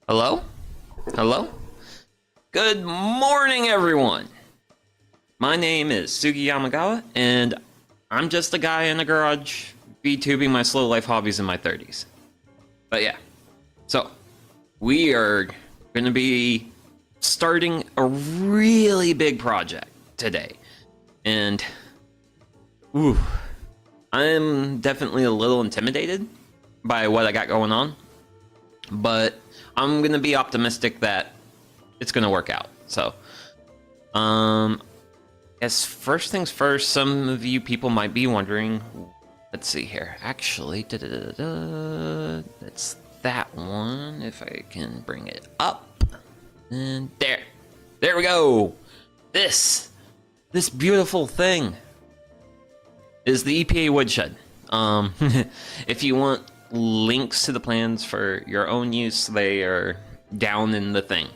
Hello? Hello? Good morning, everyone! My name is Sugi Yamagawa, and I'm just a guy in a garage VTubing my slow life hobbies in my 30s. But yeah, so we are going to be starting a really big project today. And, ooh, I'm definitely a little intimidated by what I got going on. But I'm going to be optimistic that it's going to work out. So, as first things first, some of you people might be wondering, let's see here. Actually, that's that one. If I can bring it up. And there we go. This beautiful thing is the EPA woodshed. If you want links to the plans for your own use, they are down in the thing.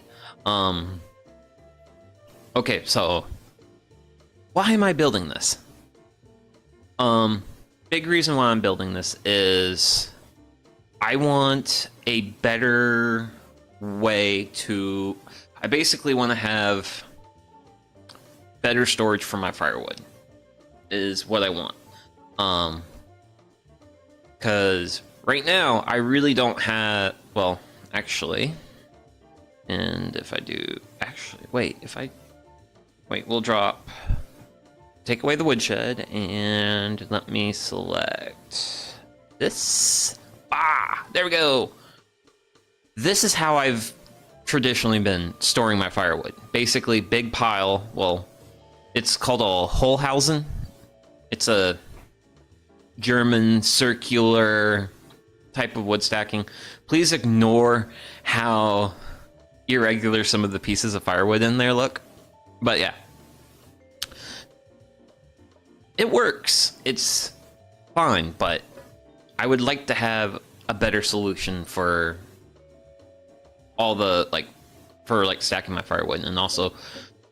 Okay, so why am I building this? Big reason why I'm building this is I want a better way to... I basically want to have better storage for my firewood, is what I want. Because right now, I really don't have... Well, actually... And if I do... Actually, wait, if I... Wait, we'll drop... Take away the woodshed, and let me select... this. Ah! There we go! This is how I've traditionally been storing my firewood. Basically, big pile... Well, it's called a Holhausen. It's a German circular type of wood stacking. Please ignore how irregular some of the pieces of firewood in there look. But yeah. It works. It's fine, but I would like to have a better solution for all the, for stacking my firewood, and also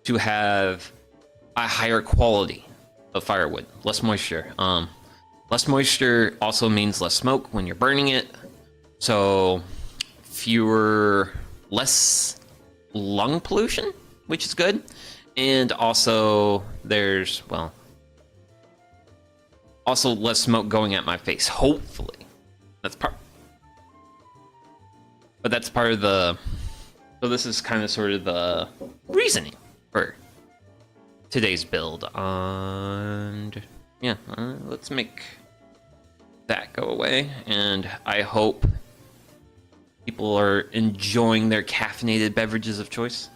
to have a higher quality of firewood. Less moisture. Less moisture also means less smoke when you're burning it. So less lung pollution, which is good. And also there's, well, also less smoke going at my face, hopefully. But that's part of the, so this is kind of sort of the reasoning for today's build. And yeah, let's make that go away, and I hope people are enjoying their caffeinated beverages of choice.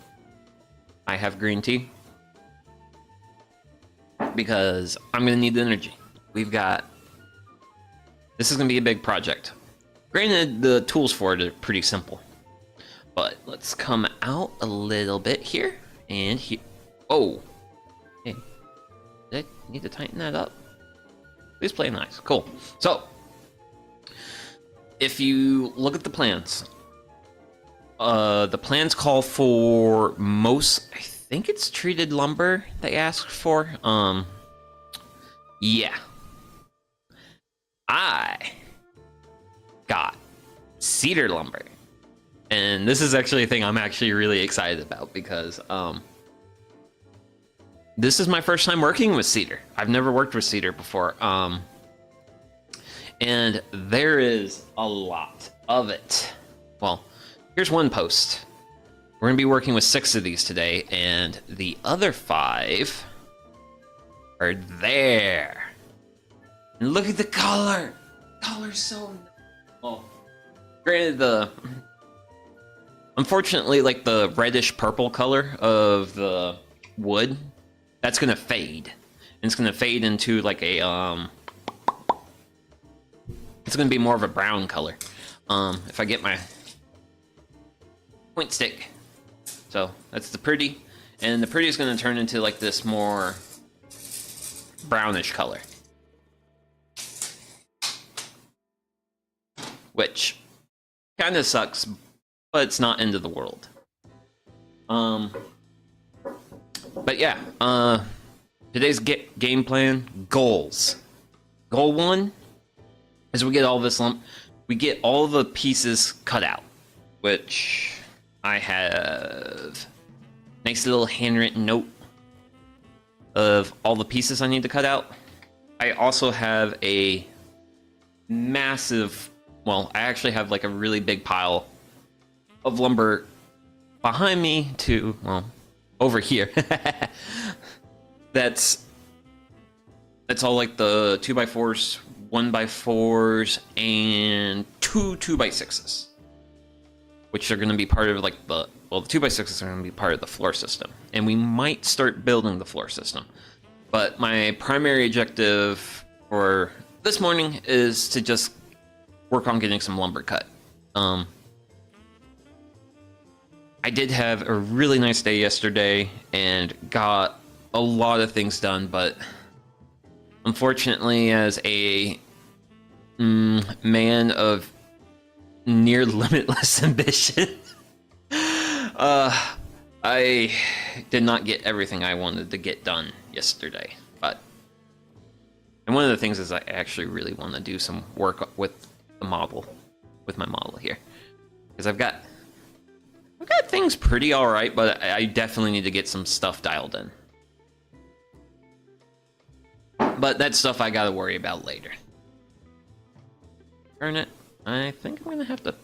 I have green tea because I'm gonna need the energy. This is gonna be a big project. Granted, the tools for it are pretty simple, but let's come out a little bit here and here. Oh, hey, did I need to tighten that up? Please play nice. Cool. So, if you look at the plans, the plans call for most, I think it's treated lumber they asked for. Yeah. I got cedar lumber. And this is actually a thing I'm actually really excited about because, this is my first time working with cedar. I've never worked with cedar before. And there is a lot of it. Well, here's one post. We're going to be working with 6 of these today, and the other 5 are there. And look at the color. Color's so nice. Well, granted, unfortunately, the reddish purple color of the wood, that's gonna fade, and it's gonna fade into it's gonna be more of a brown color. If I get my point stick. So that's the pretty, and the pretty is gonna turn into this more brownish color, which kind of sucks, but it's not end of the world. But yeah, today's game plan, goals. Goal 1 is we get all this we get all the pieces cut out, which I have a nice little handwritten note of all the pieces I need to cut out. I also have a massive, well, I actually have like a really big pile of lumber behind me to, well, over here. That's all like the 2x4s, 1x4s, and 2x6s, which are going to be part of like the 2x6s are going to be part of the floor system, and we might start building the floor system. But my primary objective for this morning is to just work on getting some lumber cut. I did have a really nice day yesterday and got a lot of things done, but unfortunately, as a man of near limitless ambition, I did not get everything I wanted to get done yesterday. And one of the things is I actually really want to do some work with the model, with my model here, because I've got things pretty all right, but I definitely need to get some stuff dialed in. But that stuff I gotta worry about later. Turn it. I think I'm gonna have to.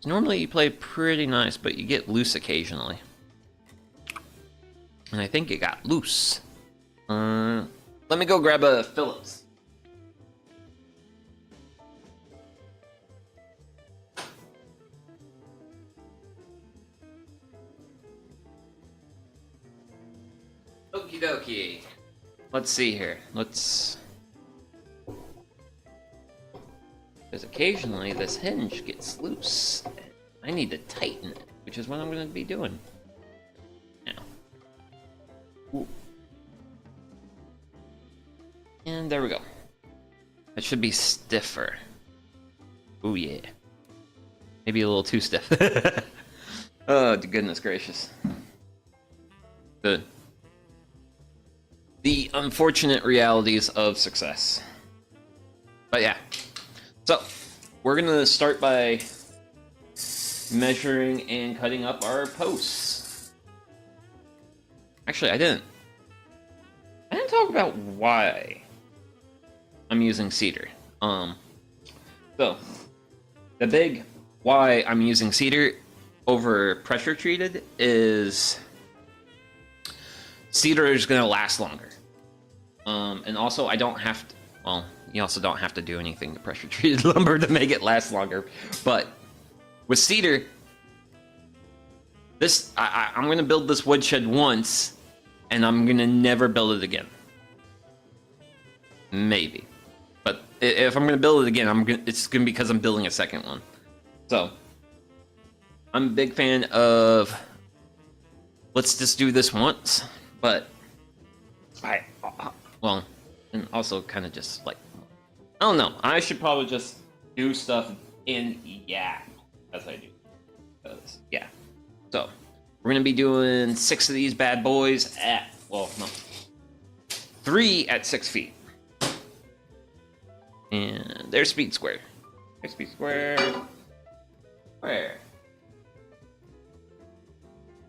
Normally you play pretty nice, but you get loose occasionally. And I think it got loose. Let me go grab a Phillips. Okie dokie. Let's see here. Because occasionally this hinge gets loose. I need to tighten it, which is what I'm going to be doing now. Ooh. And there we go. It should be stiffer. Oh yeah. Maybe a little too stiff. Oh, goodness gracious. The unfortunate realities of success. But yeah. So, we're gonna start by measuring and cutting up our posts. Actually, I didn't talk about why I'm using cedar. So, the big why I'm using cedar over pressure treated is cedar is gonna last longer. And also I don't have to, well, you also don't have to do anything to pressure treated lumber to make it last longer. But with cedar, I'm gonna build this woodshed once, and I'm gonna never build it again. Maybe, but if I'm gonna build it again, it's gonna be because I'm building a second one. So I'm a big fan of let's just do this once, but well, and also kind of just like, I don't know. I should probably just do stuff in as I do. Yeah. So we're gonna be doing 6 of these bad boys at 3 at 6 feet. And there's speed square. There's speed square. Where?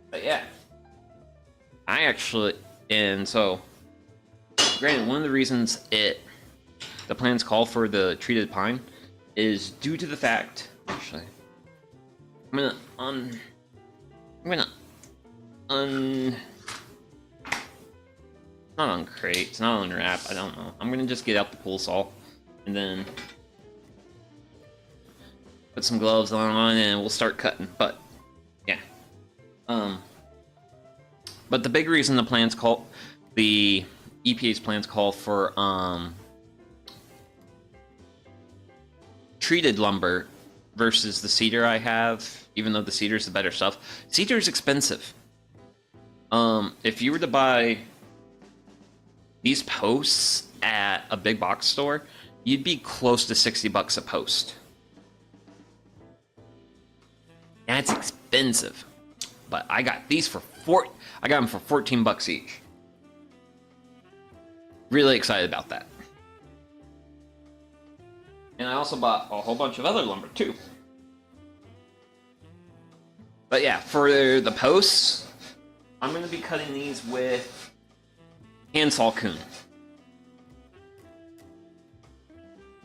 But yeah. And so, granted, one of the reasons the plans call for the treated pine is due to the fact, actually, not uncrate, it's not unwrap, I don't know. I'm gonna just get out the pool saw and then put some gloves on and we'll start cutting. But yeah. But the big reason the EPA's plans call for treated lumber versus the cedar I have, even though the cedar is the better stuff. Cedar is expensive. If you were to buy these posts at a big box store, you'd be close to $60 a post. That's expensive. But I got these for I got them for $14 each. Really excited about that. And I also bought a whole bunch of other lumber too. But yeah, for the posts, I'm going to be cutting these with handsaw coon.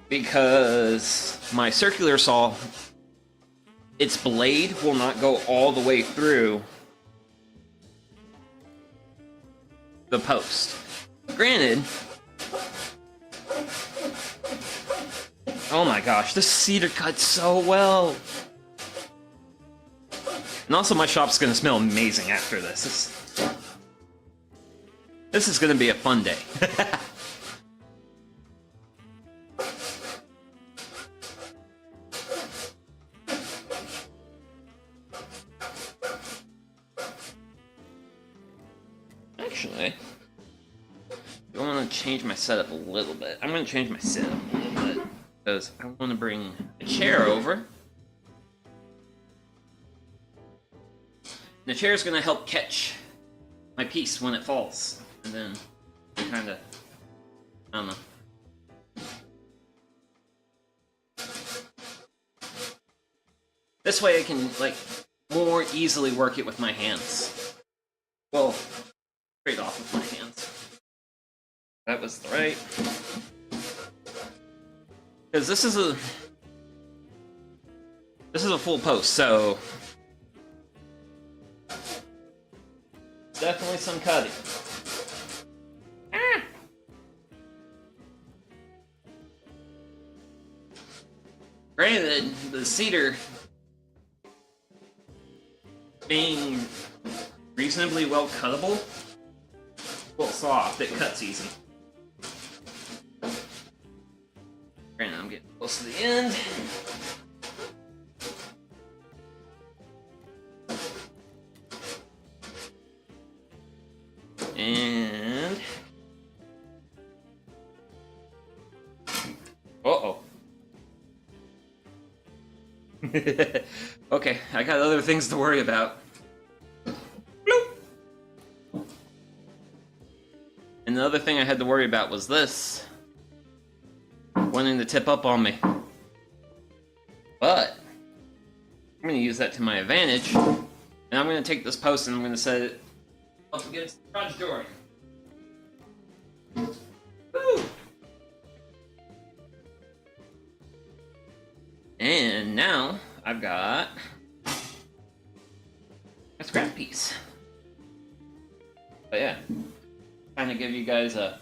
Because my circular saw, its blade will not go all the way through the post. Granted, oh my gosh, this cedar cuts so well. And also my shop's gonna smell amazing after this. This is gonna be a fun day. Actually, I want to change my setup a little bit. I'm going to change my setup a little bit because I want to bring a chair over. The chair is going to help catch my piece when it falls, and then kind of, I don't know. This way I can like more easily work it with my hands. Well, straight off with my hands. That was the right. Because this is a full post, so definitely some cutting. Ah! Granted, the cedar being reasonably well cuttable, well soft, it cuts easy. Granted, I'm getting close to the end. And uh-oh. Okay, I got other things to worry about. Bloop. And the other thing I had to worry about was this wanting to tip up on me. But I'm going to use that to my advantage, and I'm going to take this post and I'm going to set it up against the garage door. Woo! And now I've got a scrap piece. But yeah, kind of give you guys a.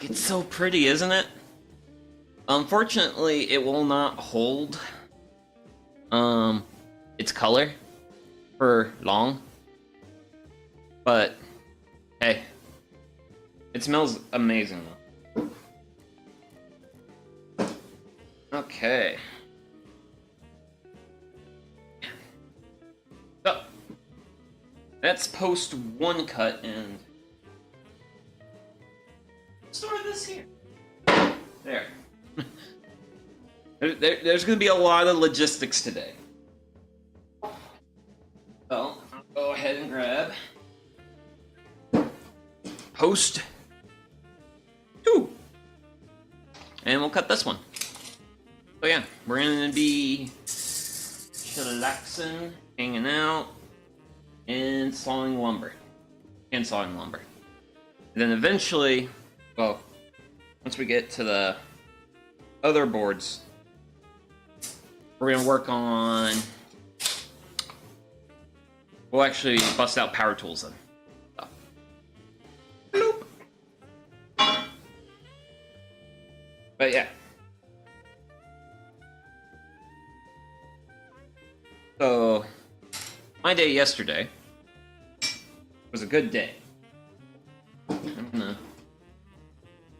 It's so pretty, isn't it? Unfortunately, it will not hold its color for long. But hey, it smells amazing though. Okay. So that's post one cut, and store this here. There. There's going to be a lot of logistics today. So I'll go ahead and grab post 2, and we'll cut this one. So yeah, we're going to be chillaxing, hanging out, and sawing lumber. And sawing lumber. And then eventually, well, once we get to the other boards, we're going to work on... We'll actually bust out power tools then. So. Bloop. But yeah. So, my day yesterday was a good day. I'm gonna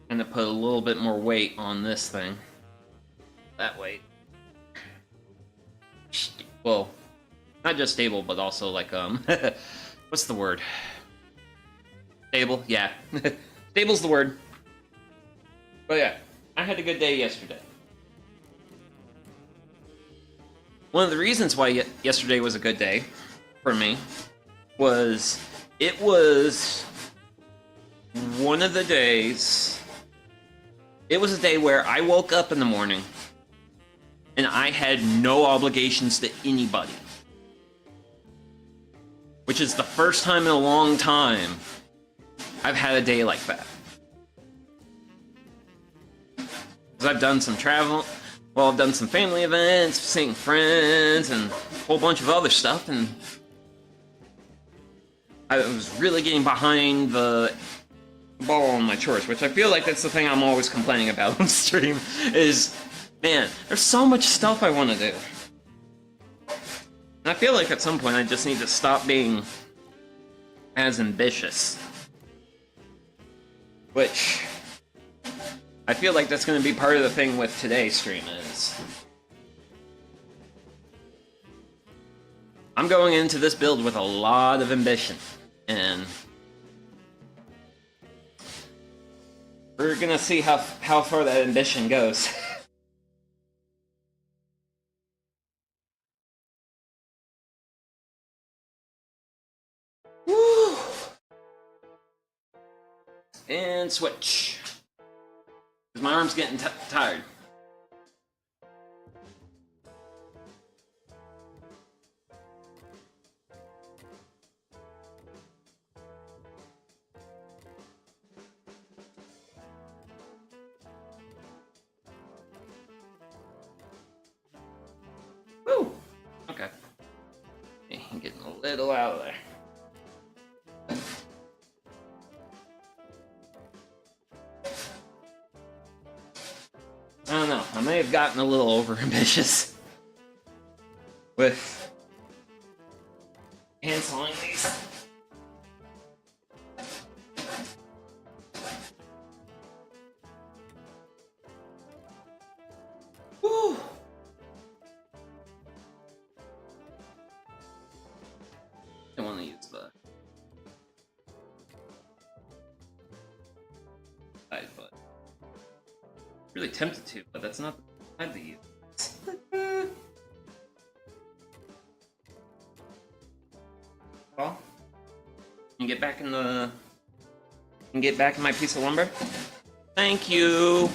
kind of put a little bit more weight on this thing. That weight. Well, not just stable, but also like, what's the word? Stable? Yeah. Stable's the word. But yeah, I had a good day yesterday. One of the reasons why yesterday was a good day for me was it was one of the days. It was a day where I woke up in the morning and I had no obligations to anybody. Which is the first time in a long time I've had a day like that. Because I've done some travel, well, I've done some family events, seeing friends, and a whole bunch of other stuff, and I was really getting behind the ball on my chores, which I feel like that's the thing I'm always complaining about on stream, is, man, there's so much stuff I want to do. And I feel like at some point I just need to stop being as ambitious. Which, I feel like that's going to be part of the thing with today's stream is, I'm going into this build with a lot of ambition, and we're gonna see how far that ambition goes. Woo! And switch. Because my arm's getting tired. Woo! Okay. I'm getting a little out of there. I don't know. I may have gotten a little overambitious with canceling these. Woo! I want to use the side, but really tempted to, but that's not the time to use. Well, can you get back in the? Can you get back in my piece of lumber? Thank you.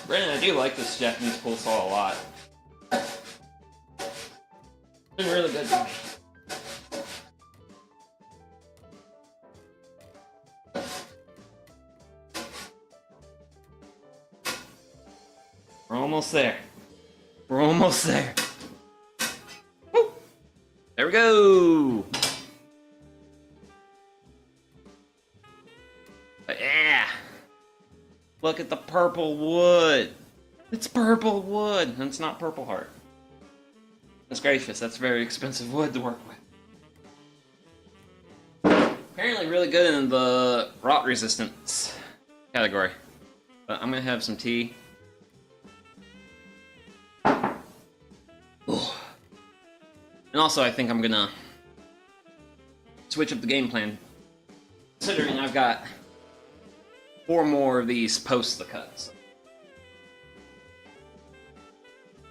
Brandon, I do like this Japanese pull saw a lot. It's been really good to me. We're almost there. We're almost there. Woo! There we go. Yeah. Look at the purple wood. It's purple wood, and it's not purple heart. That's gracious. That's very expensive wood to work with. Apparently really good in the rot resistance category. But I'm gonna have some tea. Ooh. And also I think I'm gonna switch up the game plan, considering I've got 4 more of these post the cuts.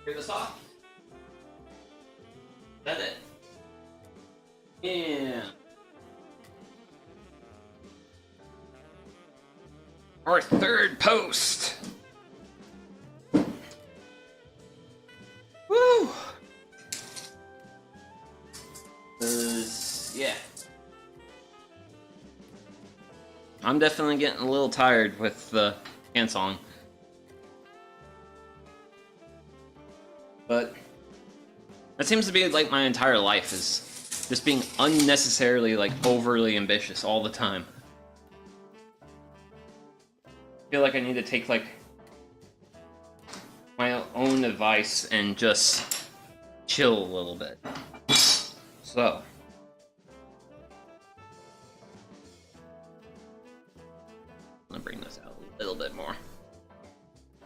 Hear this off? Is that it? Yeah. Our 3rd post. Woo! Yeah. I'm definitely getting a little tired with the canceling. But that seems to be like my entire life, is just being unnecessarily like overly ambitious all the time. I feel like I need to take like my own advice and just chill a little bit. So I'm gonna bring this out a little bit more.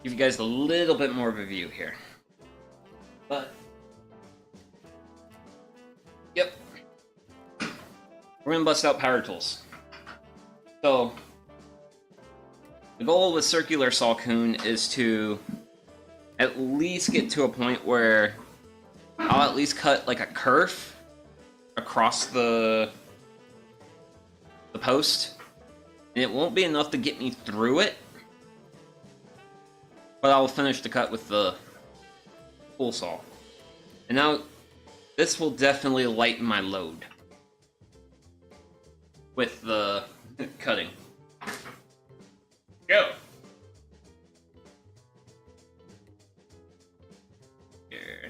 Give you guys a little bit more of a view here. But yep. We're gonna bust out power tools. So The goal with circular Salcoon is to at least get to a point where I'll at least cut like a curve across the post, and it won't be enough to get me through it, but I'll finish the cut with the full saw. And now this will definitely lighten my load with the cutting. Go! Here.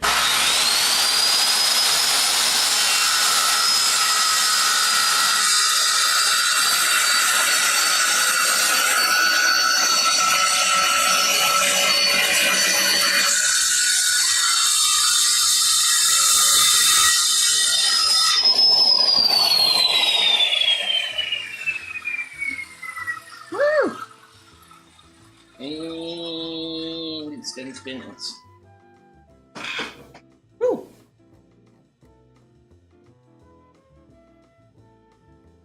And spin spins. Woo!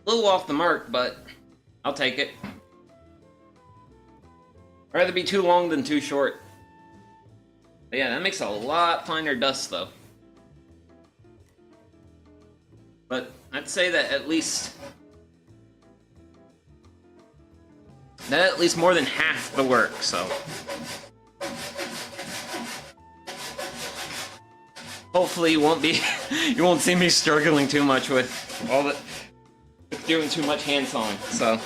A little off the mark, but I'll take it. I'd rather be too long than too short. But yeah, that makes a lot finer dust though. But I'd say that at least more than half the work, so. Hopefully you won't see me struggling too much with doing too much hand sawing, so.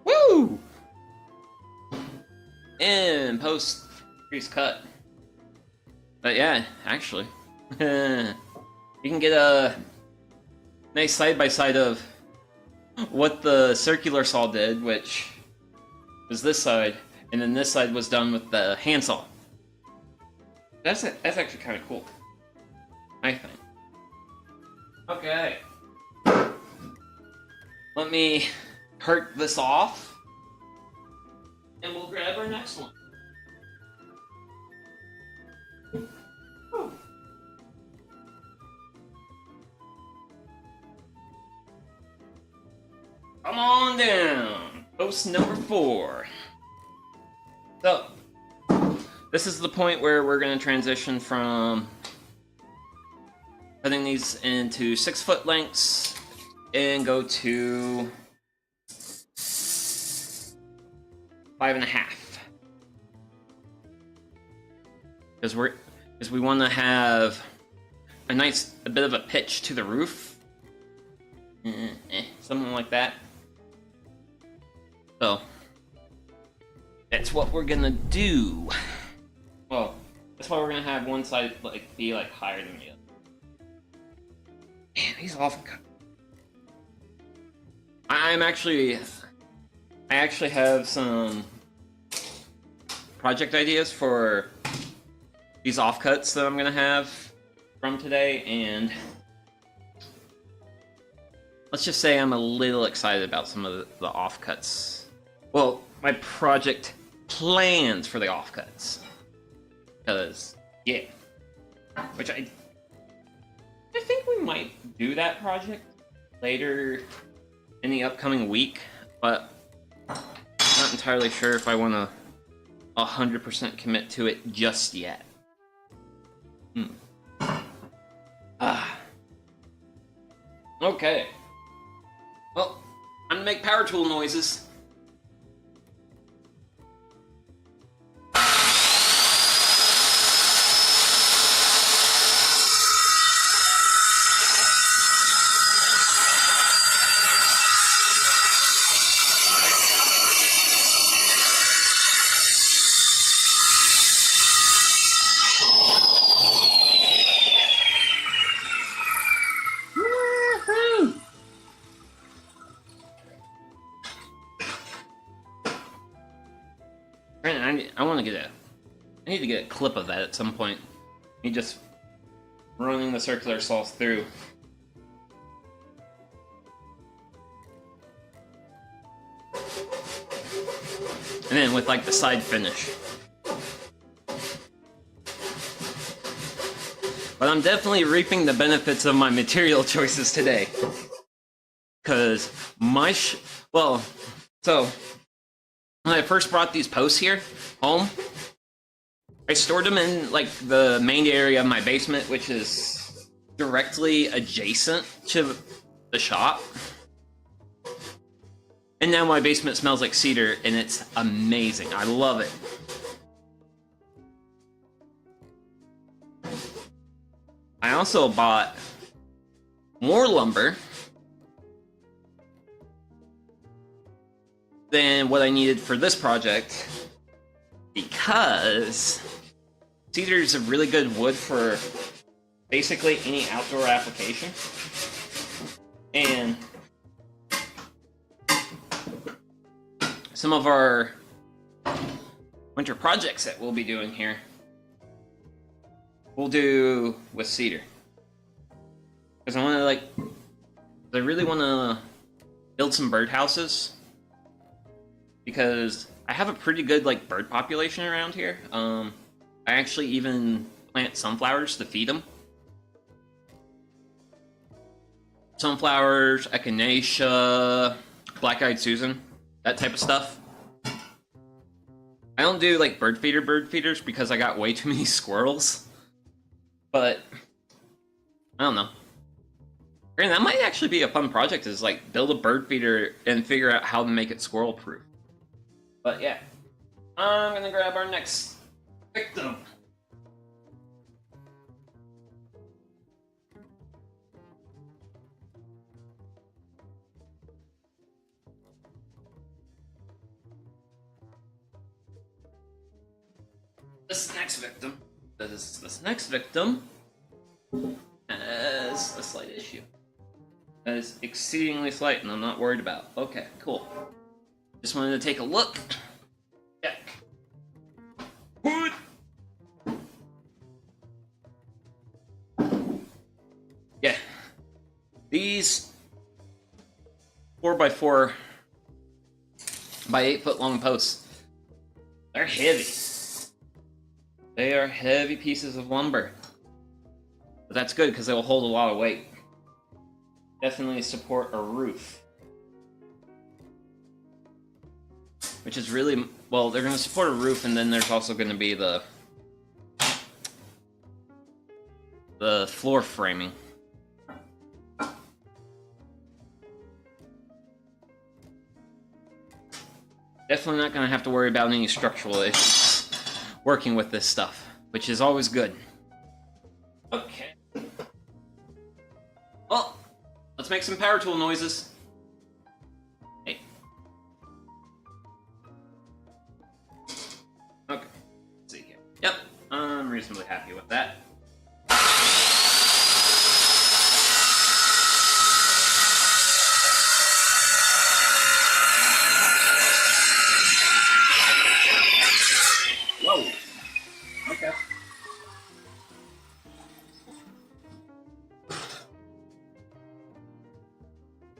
Woo! And post crease cut. But yeah, actually, you can get a nice side-by-side of what the circular saw did, which was this side, and then this side was done with the handsaw. That's actually kind of cool, I think. Okay. Let me hurt this off, and we'll grab our next one. Come on down. Post number 4. So, this is the point where we're going to transition from cutting these into 6-foot lengths and go to 5.5. Because we want to have a bit of a pitch to the roof, something like that. So that's what we're gonna do. Well, that's why we're gonna have one side be higher than the other. Man, these often cut. I actually have some project ideas for these offcuts that I'm gonna have from today, and let's just say I'm a little excited about some of the offcuts. Well, my project plans for the offcuts. Because, yeah. Which I think we might do that project later in the upcoming week, but I'm not entirely sure if I want to 100% commit to it just yet. Okay. Well, I'm gonna make power tool noises. I need to get a clip of that at some point. You just running the circular saw through. And then with like the side finish. But I'm definitely reaping the benefits of my material choices today. Because my so when I first brought these posts here home, I stored them in like the main area of my basement, which is directly adjacent to the shop. And now my basement smells like cedar, and it's amazing. I love it. I also bought more lumber than what I needed for this project because cedar is a really good wood for basically any outdoor application. And some of our winter projects that we'll be doing here, we'll do with cedar. Because I really want to build some birdhouses. Because I have a pretty good like bird population around here. I actually even plant sunflowers to feed them. Sunflowers, echinacea, black-eyed Susan, that type of stuff. I don't do like bird feeders because I got way too many squirrels. But I don't know. And that might actually be a fun project, is like build a bird feeder and figure out how to make it squirrel proof. But yeah, I'm gonna grab our next victim. This next victim has a slight issue. That is exceedingly slight, and I'm not worried about. Okay, cool. Just wanted to take a look. Check. Wood. Yeah. These 4x4 by 8 foot long posts, they're heavy. They are heavy pieces of lumber. But that's good because they will hold a lot of weight. Definitely support a roof. Which is really, well, they're going to support a roof, and then there's also going to be the floor framing. Definitely not going to have to worry about any structural issues working with this stuff, which is always good. Okay. Well, let's make some power tool noises. Hey. Okay. Let's see here. Yep, I'm reasonably happy with that. Whoa. Okay.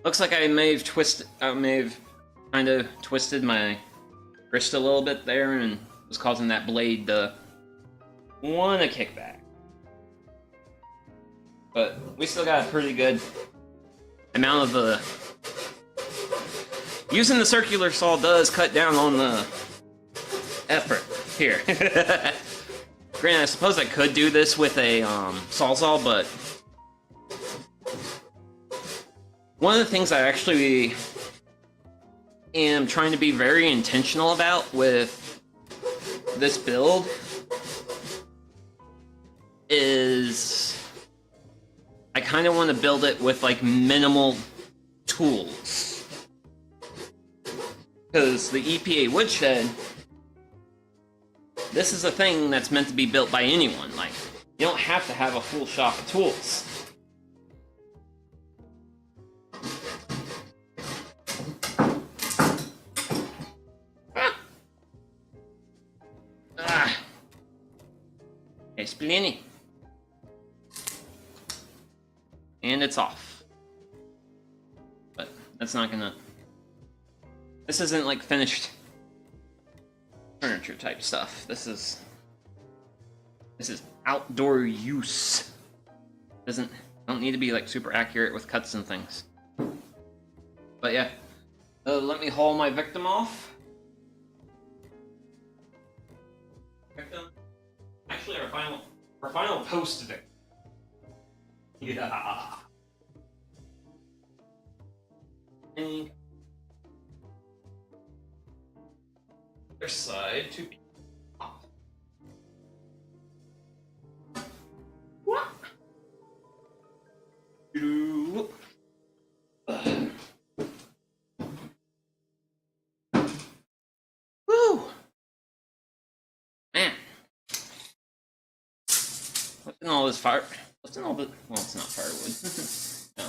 Looks like I may have kind of twisted my wrist a little bit there and was causing that blade to want to kick back. But we still got a pretty good amount of the... Using the circular saw does cut down on the effort here. Granted, I suppose I could do this with a sawzall, but one of the things I actually am trying to be very intentional about with this build is I kind of want to build it with like minimal tools. Because the EPA woodshed, this is a thing that's meant to be built by anyone. Like, you don't have to have a full shop of tools. Hey, Splini. And it's off. But that's not gonna... This isn't like finished furniture type stuff. This is outdoor use. Don't need to be like super accurate with cuts and things. But yeah, let me haul my victim off. Victim. Actually, our final post victim. Yeah. And other side to be off. What? Woo! Man. Lifting all this fire. Lifting all the. Well, it's not firewood. No.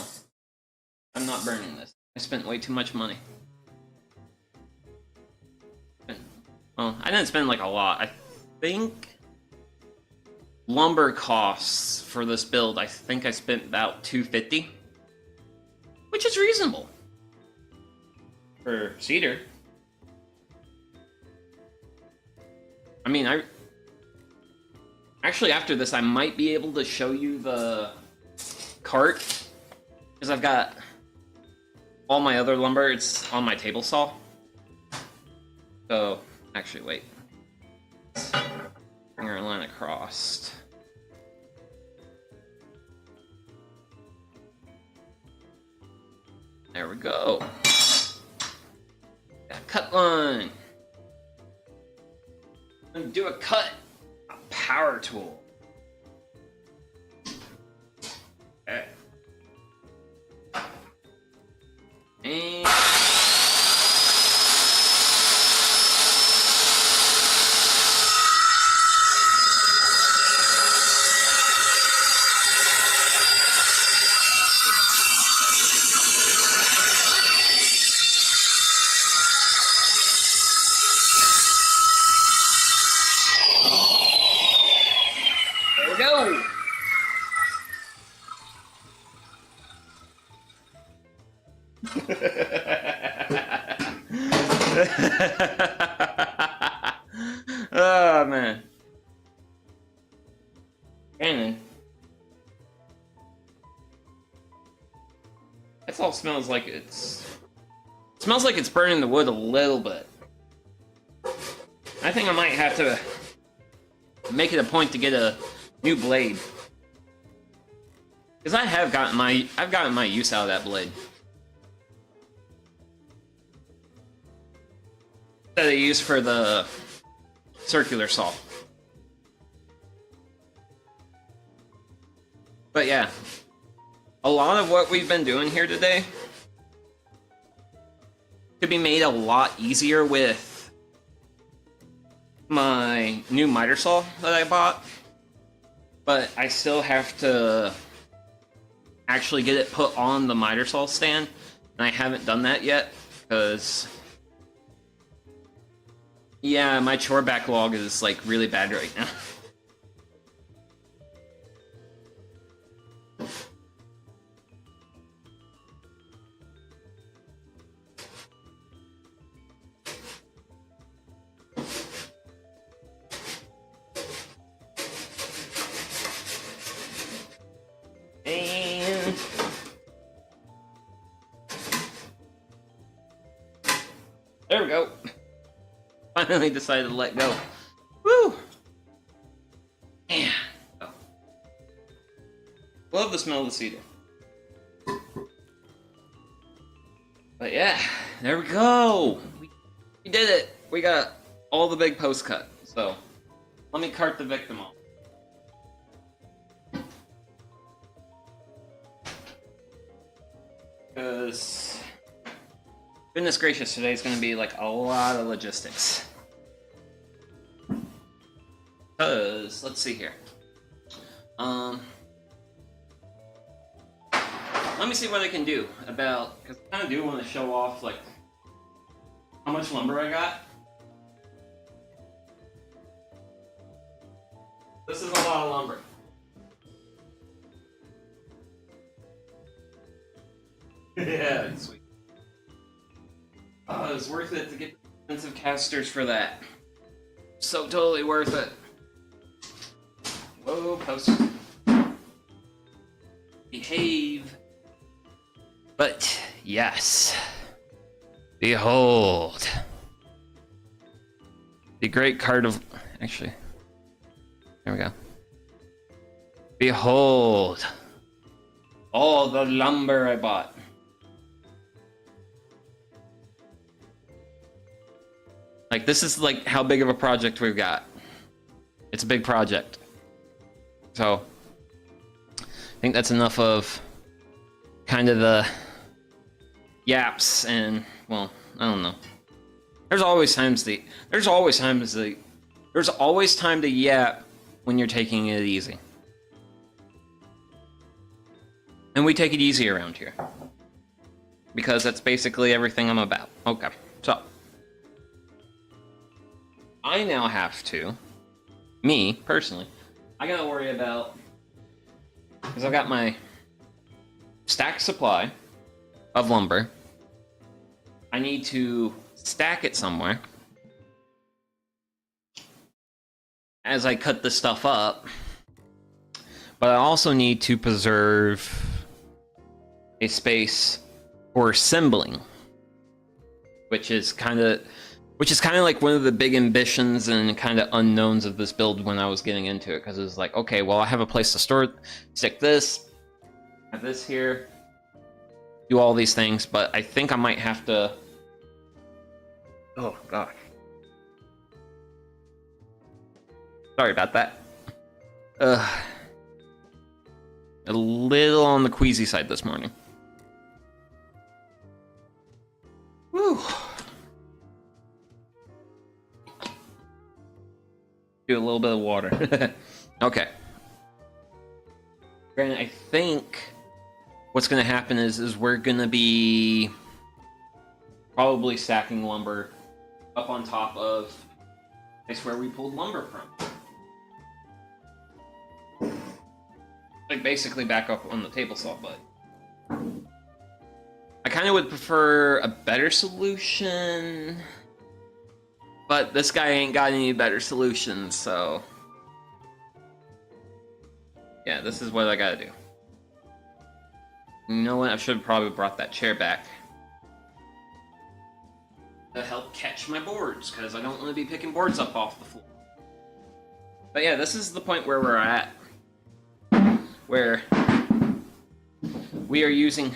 I'm not burning this. I spent way too much money. Well, I didn't spend like a lot. I think lumber costs for this build, I think I spent about $250, which is reasonable for cedar. I mean, actually after this I might be able to show you the cart because I've got all my other lumber. It's on my table saw. So actually, wait. Bring our line across. There we go. Got a cut line. I'm gonna do a cut. A power tool. Okay. And go! Oh man. Cannon. This all smells like it smells like it's burning the wood a little bit. I think I might have to make it a point to get a new blade. Because I've gotten my use out of that blade. That I use for the circular saw. But yeah, a lot of what we've been doing here today could be made a lot easier with my new miter saw that I bought. But I still have to actually get it put on the miter saw stand, and I haven't done that yet because yeah, my chore backlog is like really bad right now. And there we go. Finally decided to let go. Woo! Yeah. Oh. Love the smell of the cedar. But yeah, there we go. We did it. We got all the big posts cut. So let me cart the victim off. Because goodness gracious, today's going to be like a lot of logistics. Because, let's see here. Let me see what I can do about, because I kind of do want to show off like how much lumber I got. This is a lot of lumber. Yeah, sweet. Oh, it's worth it to get expensive casters for that. So totally worth it. Whoa, post. Behave. But yes, behold, the great card of, actually, there we go. Behold, all the lumber I bought. Like, this is like how big of a project we've got. It's a big project. So, I think that's enough of kind of the yaps and, well, I don't know. There's always time to yap when you're taking it easy. And we take it easy around here. Because that's basically everything I'm about. Okay, so. I now have to, me, personally, I gotta worry about, because I've got my stacked supply of lumber. I need to stack it somewhere as I cut this stuff up, but I also need to preserve a space for assembling, which is kind of like one of the big ambitions and kind of unknowns of this build when I was getting into it, because it was like, okay, well, I have a place to store, stick this, have this here, do all these things, but I think I might have to, oh gosh, sorry about that. A little on the queasy side this morning. Woo. Do a little bit of water. Okay. Granted, I think what's going to happen is we're going to be probably stacking lumber up on top of the place where we pulled lumber from. Like basically back up on the table saw, but I kind of would prefer a better solution. But this guy ain't got any better solutions, so yeah, this is what I gotta do. You know what? I should have probably brought that chair back to help catch my boards, because I don't want to be picking boards up off the floor. But yeah, this is the point where we're at, where we are using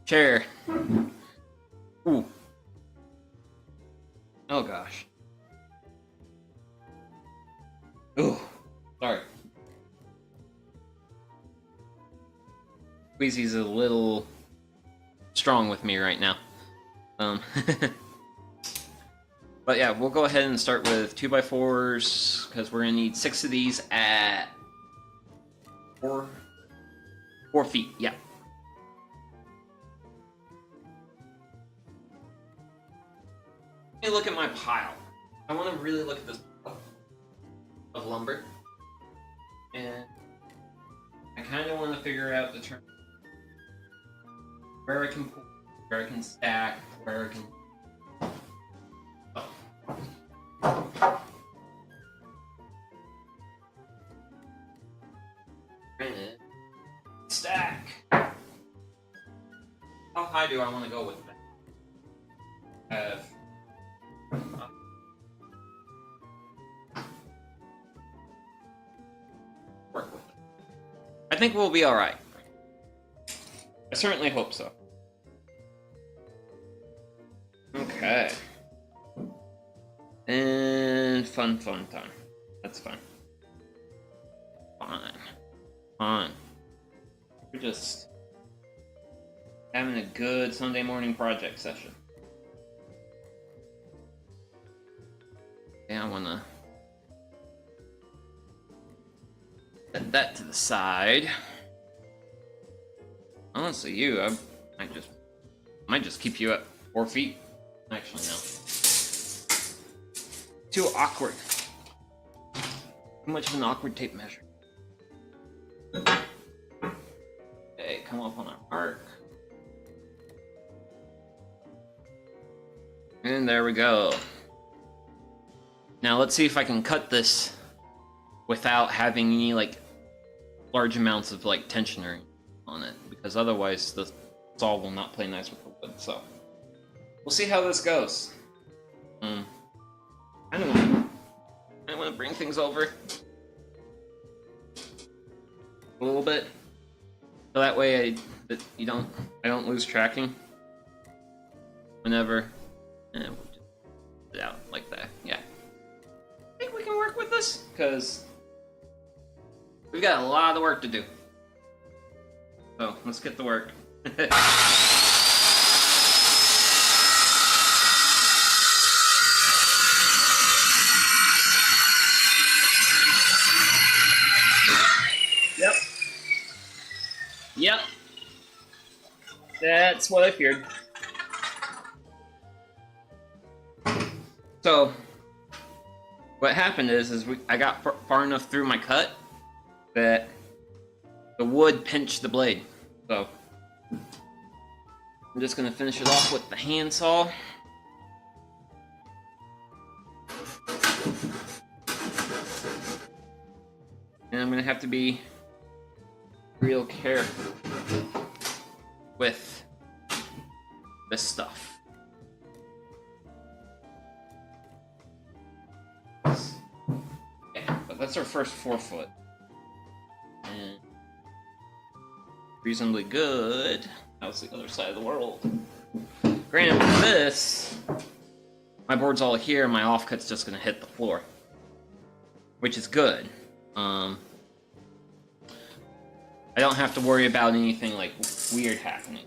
chair. Ooh. Oh gosh. Ooh, sorry. Squeezy's a little strong with me right now. But yeah, we'll go ahead and start with 2x4s, because we're gonna need 6 of these at 4 feet, yeah. Let me look at my pile. I want to really look at this pile of lumber, and I kind of want to figure out the term where I can pull, where I can stack, where I can. Granted, stack. How high do I want to go with that? Work with it. I think we'll be alright. I certainly hope so. Okay. And fun time. That's fine. Fine. We're just having a good Sunday morning project session. Yeah, I wanna set that to the side. Honestly, I might just keep you at 4 feet. Actually, no. Too awkward. Too much of an awkward tape measure. Okay, come up on our mark. there we go. Now let's see if I can cut this without having any like large amounts of like tensioner on it, because otherwise the saw will not play nice with the wood. So we'll see how this goes. I don't want to bring things over a little bit, so that way I don't lose tracking whenever. And we'll just put it out like that. Yeah, I think we can work with this because we've got a lot of work to do. So let's get to work. Yep. That's what I feared. So, what happened is I got far enough through my cut that the wood pinched the blade. So, I'm just gonna finish it off with the handsaw. And I'm gonna have to be real careful with this stuff. Yeah, but that's our first 4 foot. And reasonably good. How's the other side of the world? Granted, with this, my board's all here, my offcut's just gonna hit the floor, which is good. I don't have to worry about anything like weird happening.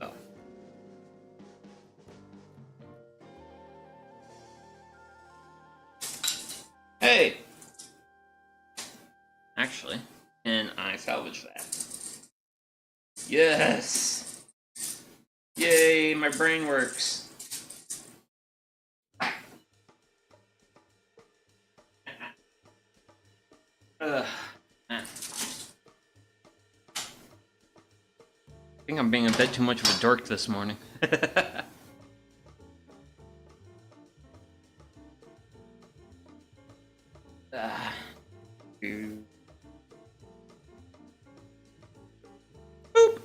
Oh. Hey! Actually, can I salvage that? Yes! Yay, my brain works. Man. I think I'm being a bit too much of a dork this morning. Boop.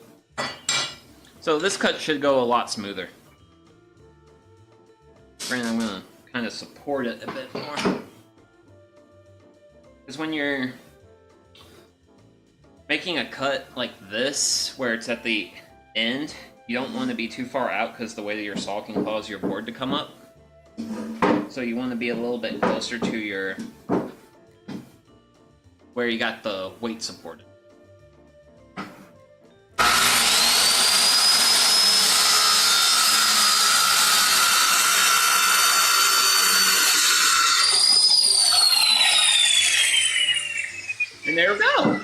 So this cut should go a lot smoother. Granted, I'm gonna kind of support it a bit more. Because when you're making a cut like this, where it's at the end, you don't want to be too far out because the way that your saw can cause your board to come up. So you want to be a little bit closer to your where you got the weight supported. And there we go.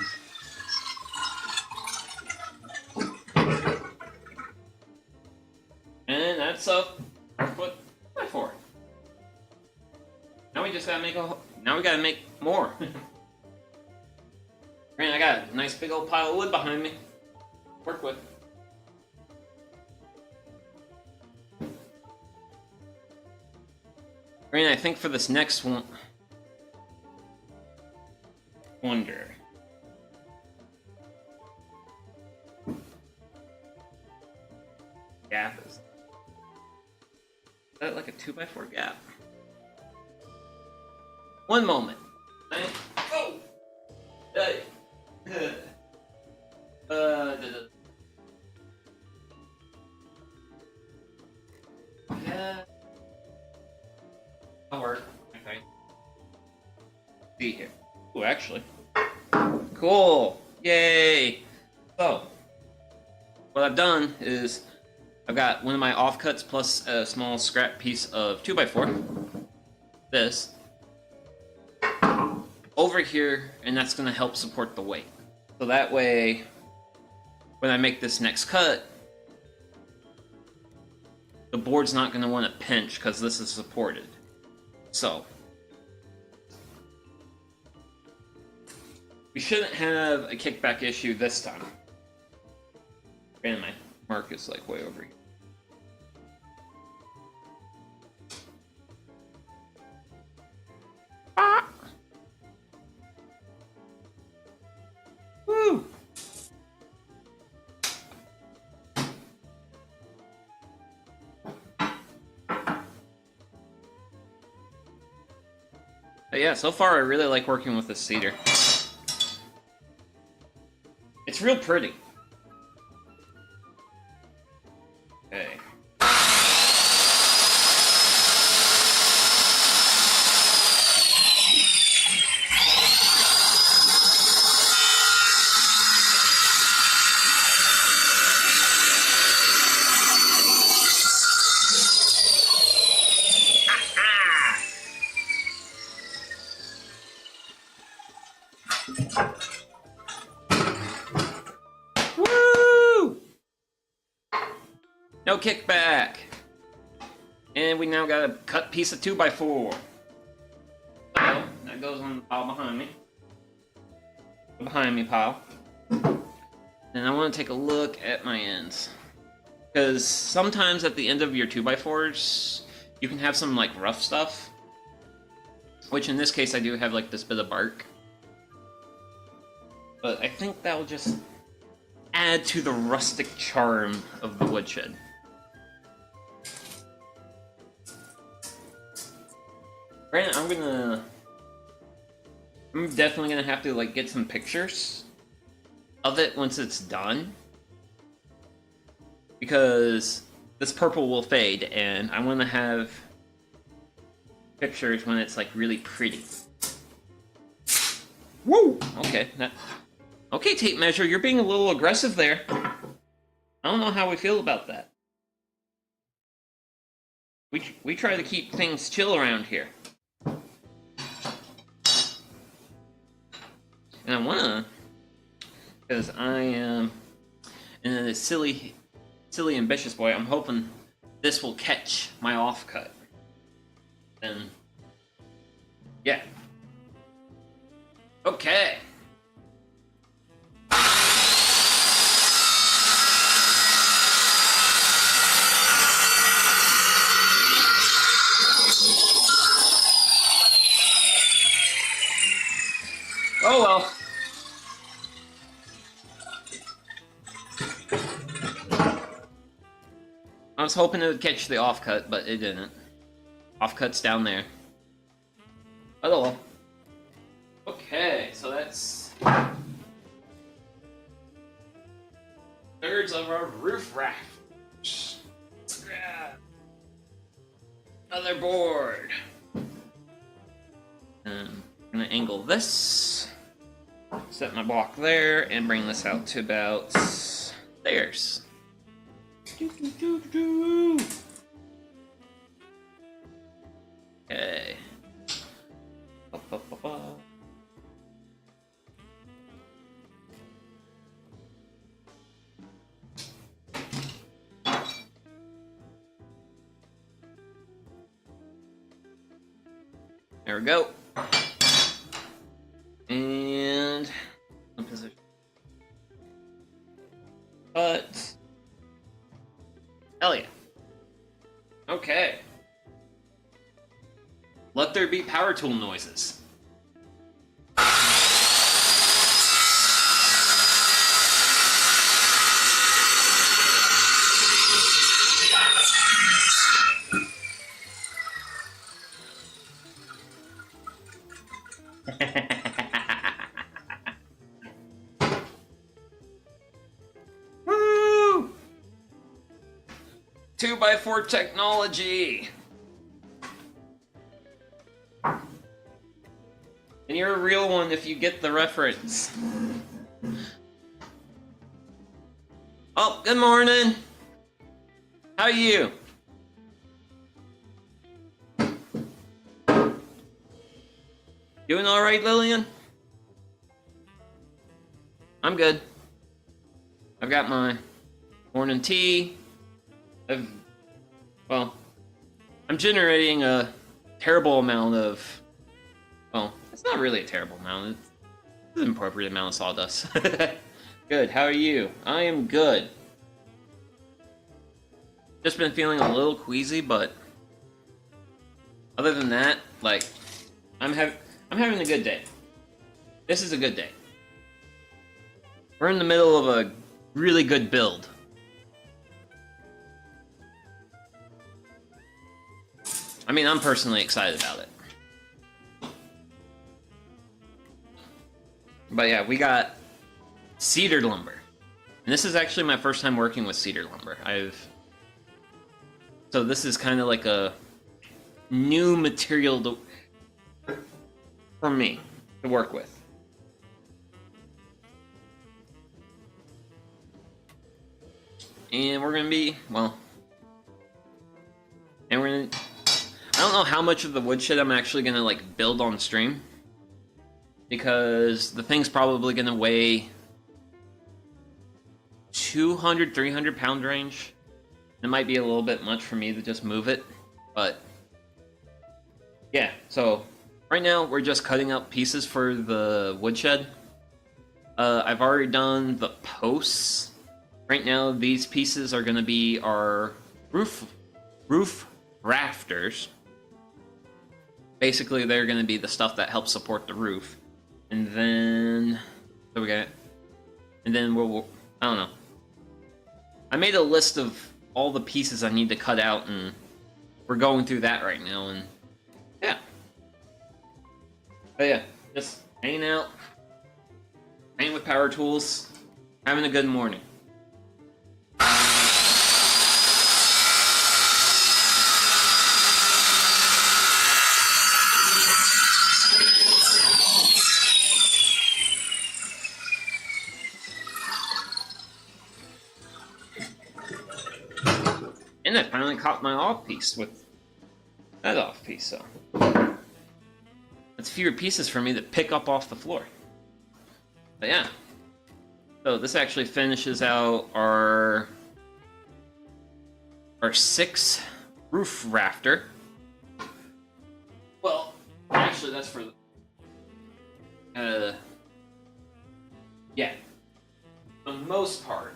And that's a 4 foot 4. Now we just gotta make now we gotta make more. Man, I got a nice big old pile of wood behind me. Work with. Grant, I think for this next one, wonder. Gap is that like a 2x4 gap? One moment. Oh! Hey. Yeah. That'll work. Okay. See here. Oh, actually. Cool. Yay. So, what I've done is I've got one of my offcuts plus a small scrap piece of 2x4. This. Over here, and that's going to help support the weight. So that way, when I make this next cut, the board's not going to want to pinch because this is supported. So, we shouldn't have a kickback issue this time. Granted, my mark is like way over here. Ah! Woo! But yeah, so far I really like working with this cedar. It's real pretty. Okay. Woo! No kickback. And we now got a cut piece of 2x4. So that goes on the pile behind me. The behind me pile. And I want to take a look at my ends. Because sometimes at the end of your 2x4s, you can have some like rough stuff. Which in this case I do have like this bit of bark. But I think that will just add to the rustic charm of the woodshed. Granted, I'm definitely gonna have to like get some pictures of it once it's done. Because this purple will fade and I wanna have pictures when it's like really pretty. Woo! Okay, okay, tape measure, you're being a little aggressive there. I don't know how we feel about that. We try to keep things chill around here. And I wanna, because I am a silly ambitious boy, I'm hoping this will catch my offcut. And yeah. Okay. Oh well. I was hoping it would catch the offcut, but it didn't. Offcut's down there. Oh well. Okay, so that's thirds of our roof raft. Another board. I'm gonna angle this, set my block there, and bring this out to about there's. Okay. There we go. And position. But hell yeah. Okay. Let there be power tool noises. Woo! 2x4 technology. And you're a real one if you get the reference. Oh, good morning. How are you? Doing all right, Lillian? I'm good. I've got my morning tea. I'm generating a terrible amount of, well, it's not really a terrible amount. It's an appropriate amount of sawdust. Good. How are you? I am good. Just been feeling a little queasy, but other than that, like, I'm having a good day. This is a good day. We're in the middle of a really good build. I mean, I'm personally excited about it. But yeah, we got cedar lumber. And this is actually my first time working with cedar lumber. So this is kind of like a new material for me to work with. And we're gonna be, well, and we're gonna, I don't know how much of the woodshed I'm actually gonna like build on stream, because the thing's probably gonna weigh 200, 300 pound range. It might be a little bit much for me to just move it, but yeah, so right now we're just cutting up pieces for the woodshed. I've already done the posts. Right now, these pieces are going to be our roof rafters. Basically, they're going to be the stuff that helps support the roof. And then, so we got, and then we'll, I don't know. I made a list of all the pieces I need to cut out, and we're going through that right now. And yeah, but yeah, just hanging out, hanging with power tools, having a good morning. And I finally caught my off piece with that off piece, so that's fewer pieces for me to pick up off the floor. But yeah, so this actually finishes out our 6 roof rafter. Well, actually, that's for yeah, the most part.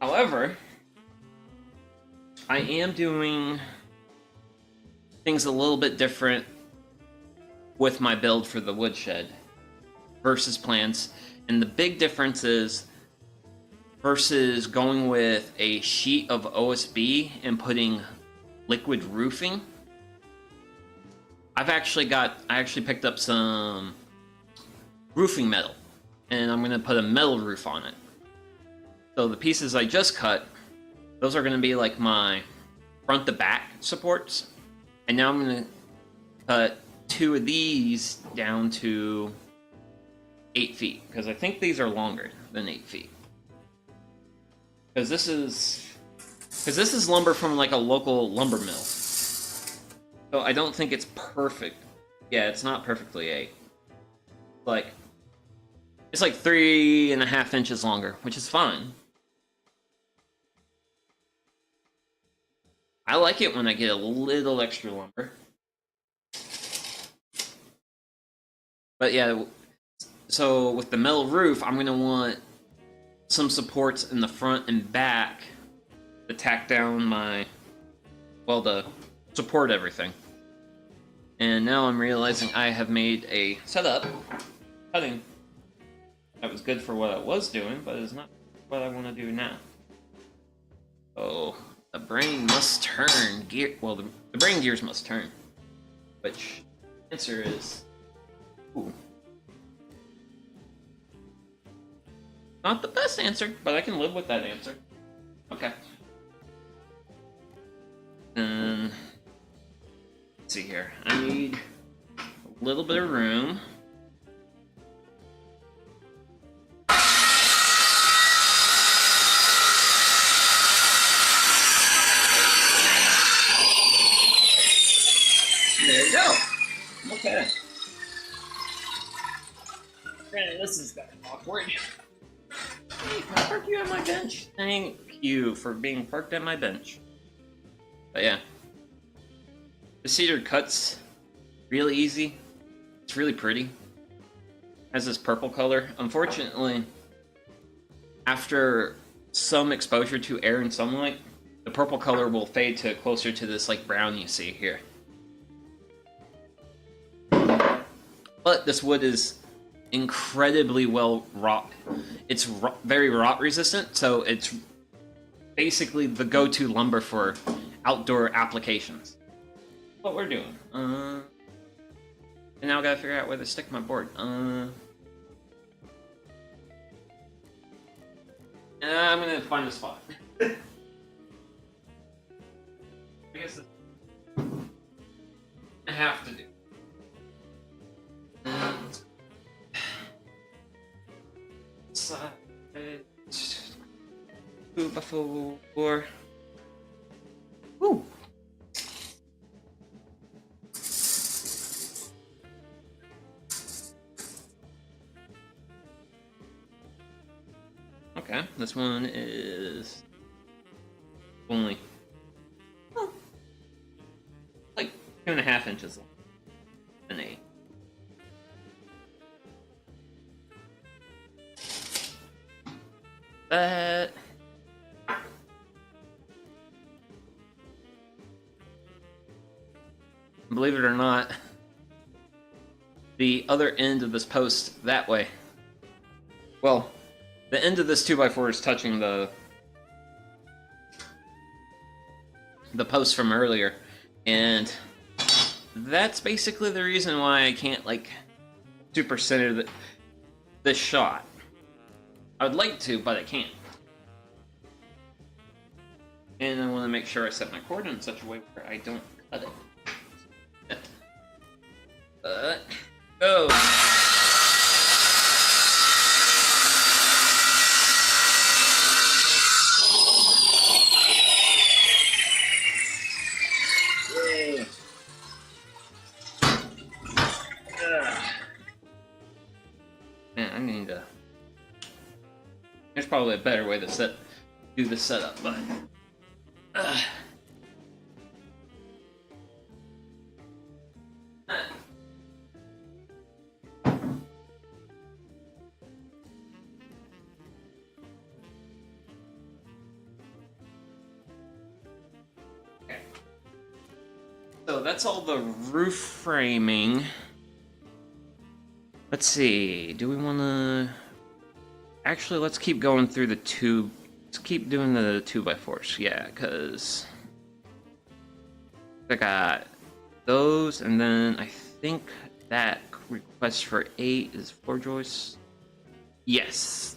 However, I am doing things a little bit different with my build for the woodshed versus plans. And the big difference is, versus going with a sheet of OSB and putting liquid roofing, I actually picked up some roofing metal, and I'm going to put a metal roof on it. So the pieces I just cut, those are going to be like my front to back supports. And now I'm going to cut 2 of these down to 8 feet, because I think these are longer than 8 feet. Because this is lumber from like a local lumber mill. So I don't think it's perfect. Yeah, it's not perfectly 8. It's like 3.5 inches longer, which is fine. I like it when I get a little extra lumber. But yeah, so with the metal roof, I'm going to want some supports in the front and back to tack down my, well, to support everything. And now I'm realizing I have made a setup, cutting, that was good for what I was doing, but it's not what I want to do now. So the brain must turn gear. Well, the brain gears must turn. Which answer is, ooh, not the best answer, but I can live with that answer. Okay. Let's see here. I need a little bit of room. There you go. Okay. Granted, this is kind of awkward. Hey, can I park you at my bench? Thank you for being parked at my bench. But yeah. The cedar cuts really easy. It's really pretty. Has this purple color. Unfortunately, after some exposure to air and sunlight, the purple color will fade to closer to this like brown you see here. But this wood is incredibly well rot. It's very rot resistant, so it's basically the go-to lumber for outdoor applications. What we're doing. And now I gotta figure out where to stick my board. I'm gonna find a spot. I guess I have to do. Two by four. Woo. Okay, this one is only like 2.5 inches long. An 8. That. Believe it or not, the other end of this post that way. Well, the end of this 2x4 is touching the post from earlier, and that's basically the reason why I can't like super center this shot. I would like to, but I can't. And I want to make sure I set my cord in such a way where I don't cut it. Go! Man, I need to... There's probably a better way to do the setup, but... Okay. So that's all the roof framing. Let's see, do we want to... Actually, let's keep going through the tube. Let's keep doing the 2x4s, yeah, because I got those, and then I think that request for 8 is 4 joists. Yes.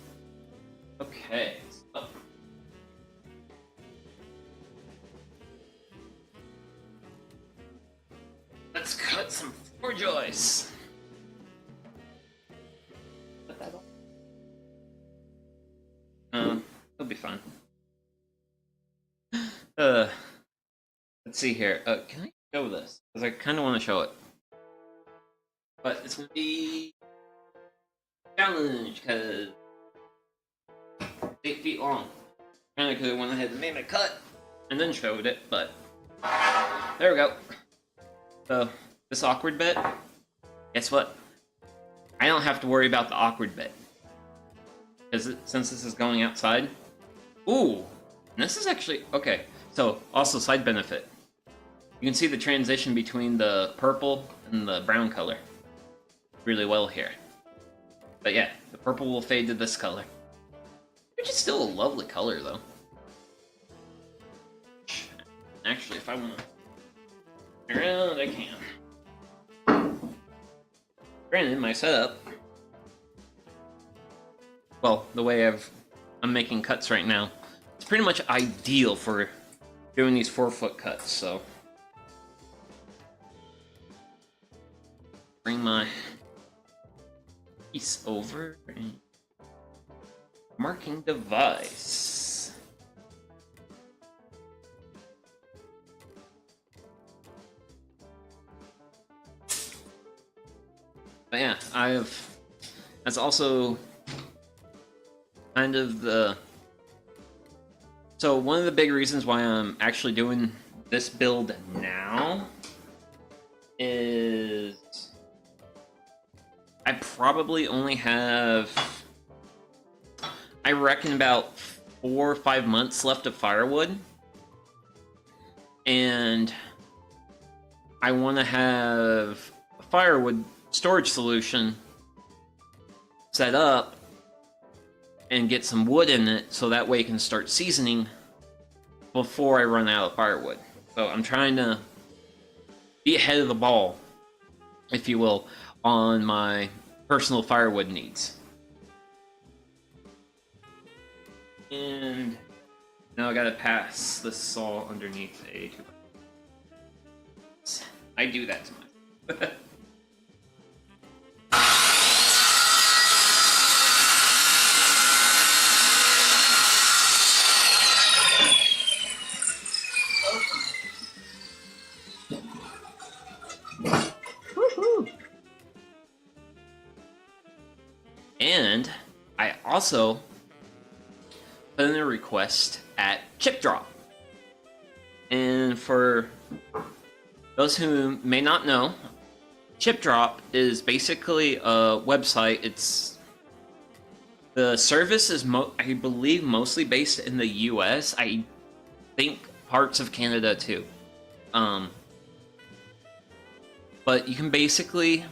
Okay. So. Let's cut some 4 joists. Put that on. It'll be fine. Let's see here. Can I show this? Because I kind of want to show it. But it's going to be a challenge, because 8 feet long. Kind of could have went ahead and made my cut, and then showed it, but there we go. So, this awkward bit, guess what? I don't have to worry about the awkward bit. Because since this is going outside. Ooh! This is actually... Okay, so also side benefit. You can see the transition between the purple and the brown color really well here. But yeah, the purple will fade to this color. Which is still a lovely color, though. Actually, if I want to turn around, I can. Granted, my setup... Well, the way I'm making cuts right now, it's pretty much ideal for doing these 4-foot cuts, so... Bring my piece over and marking device. But yeah, that's also kind of so one of the big reasons why I'm actually doing this build now is I probably only have I reckon about 4 or 5 months left of firewood. And I want to have a firewood storage solution set up and get some wood in it so that way I can start seasoning before I run out of firewood. So I'm trying to be ahead of the ball, if you will, on my personal firewood needs. And now I gotta pass the saw underneath a 2x. I do that to myself. And I also put in a request at Chip Drop. And for those who may not know, Chip Drop is basically a website. The service is, I believe, mostly based in the US. I think parts of Canada too. But you can basically,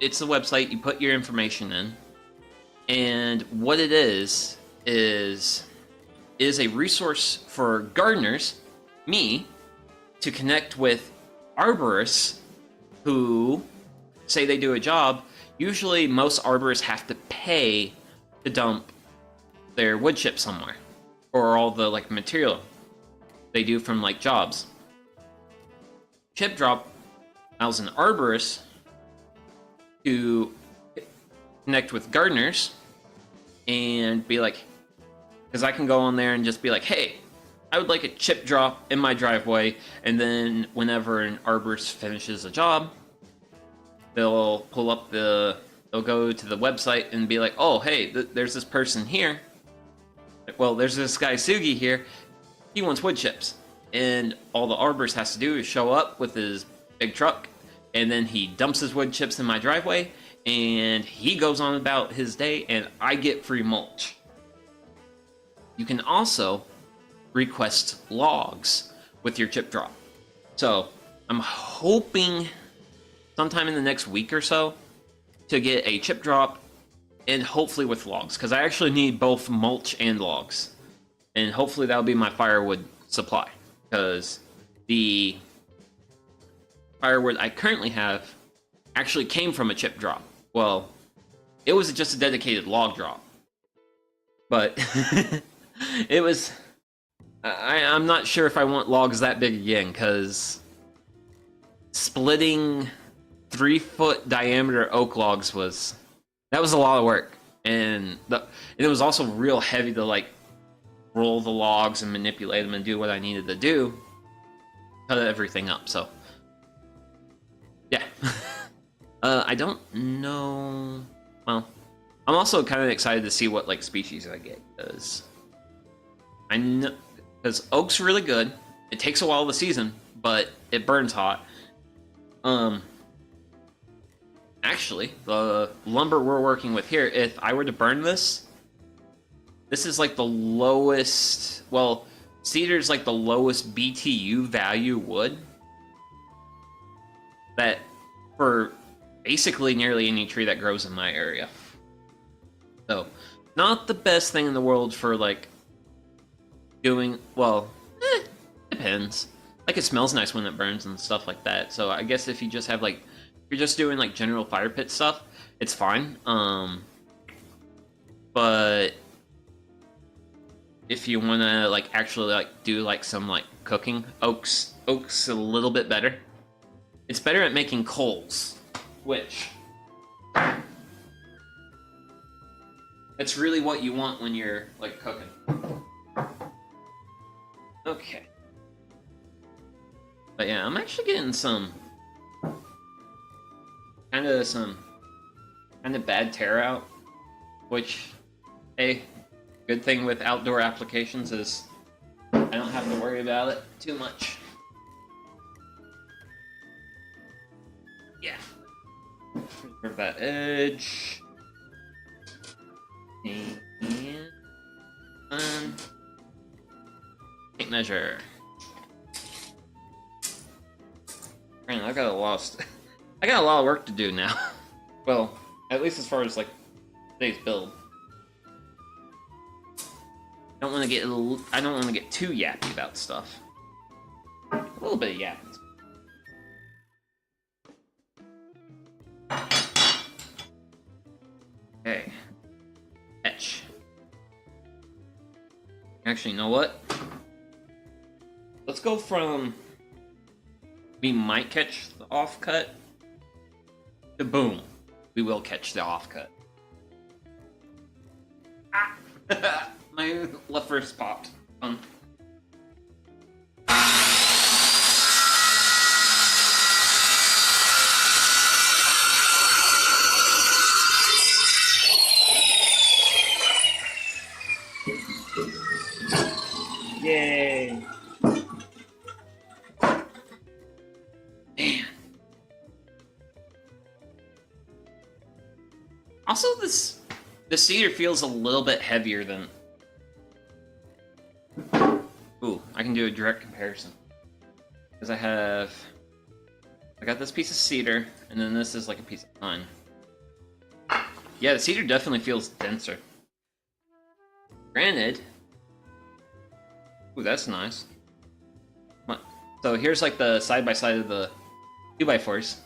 it's a website, you put your information in, and what it is a resource for gardeners, me, to connect with arborists who say they do a job. Usually most arborists have to pay to dump their wood chip somewhere, or all the like material they do from like jobs. Chip Drop allows an arborist to connect with gardeners and be like, because I can go on there and just be like, hey, I would like a chip drop in my driveway, and then whenever an arborist finishes a job, they'll go to the website and be like, oh, hey, there's this person here. Well, there's this guy Sugi here. He wants wood chips. And all the arborist has to do is show up with his big truck, and then he dumps his wood chips in my driveway, and he goes on about his day, and I get free mulch. You can also request logs with your chip drop. So I'm hoping sometime in the next week or so to get a chip drop, and hopefully with logs, because I actually need both mulch and logs. And hopefully that'll be my firewood supply, because the firewood I currently have actually came from a chip drop. Well, it was just a dedicated log drop, but it was... I'm not sure if I want logs that big again, because splitting 3-foot diameter oak logs was a lot of work, and it was also real heavy to like roll the logs and manipulate them and do what I needed to do, cut everything up. So yeah. I don't know. Well, I'm also kind of excited to see what like species I get, because I know, because oak's really good. It takes a while to season, but it burns hot. Actually, the lumber we're working with here, if I were to burn this is like the lowest, well, cedar's like the lowest BTU value wood that for basically nearly any tree that grows in my area. So, not the best thing in the world for like doing, well, depends. Like, it smells nice when it burns and stuff like that. So I guess if you just have like, if you're just doing like general fire pit stuff, it's fine. But if you want to like actually like do like some like cooking, oak's a little bit better. It's better at making coals, which it's really what you want when you're like cooking. Okay. But yeah, I'm actually getting some kind of bad tear out, which, hey, good thing with outdoor applications is I don't have to worry about it too much. Yeah. Curve that edge. And tape measure. Man, I got a lot of work to do now. Well, at least as far as like today's build. I don't want to get too yappy about stuff. A little bit of yapping. Okay. Etch. Actually, you know what? Let's go from we might catch the offcut to boom. We will catch the offcut. Ah! My left wrist popped. Yay! Man. Also, the cedar feels a little bit heavier than. Ooh, I can do a direct comparison because I got this piece of cedar, and then this is like a piece of pine. Yeah, the cedar definitely feels denser. Granted. Ooh, that's nice. So here's like the side by side of the 2x4s.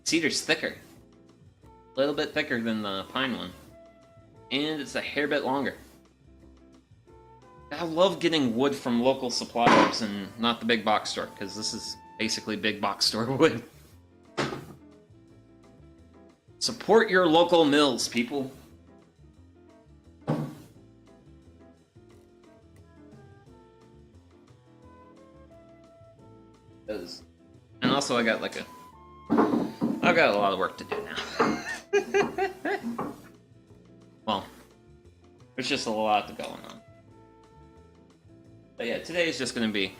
Cedar's thicker. A little bit thicker than the pine one. And it's a hair bit longer. I love getting wood from local suppliers and not the big box store, because this is basically big box store wood. Support your local mills, people. And also I got a lot of work to do now. Well, there's just a lot going on. But yeah, today is just gonna be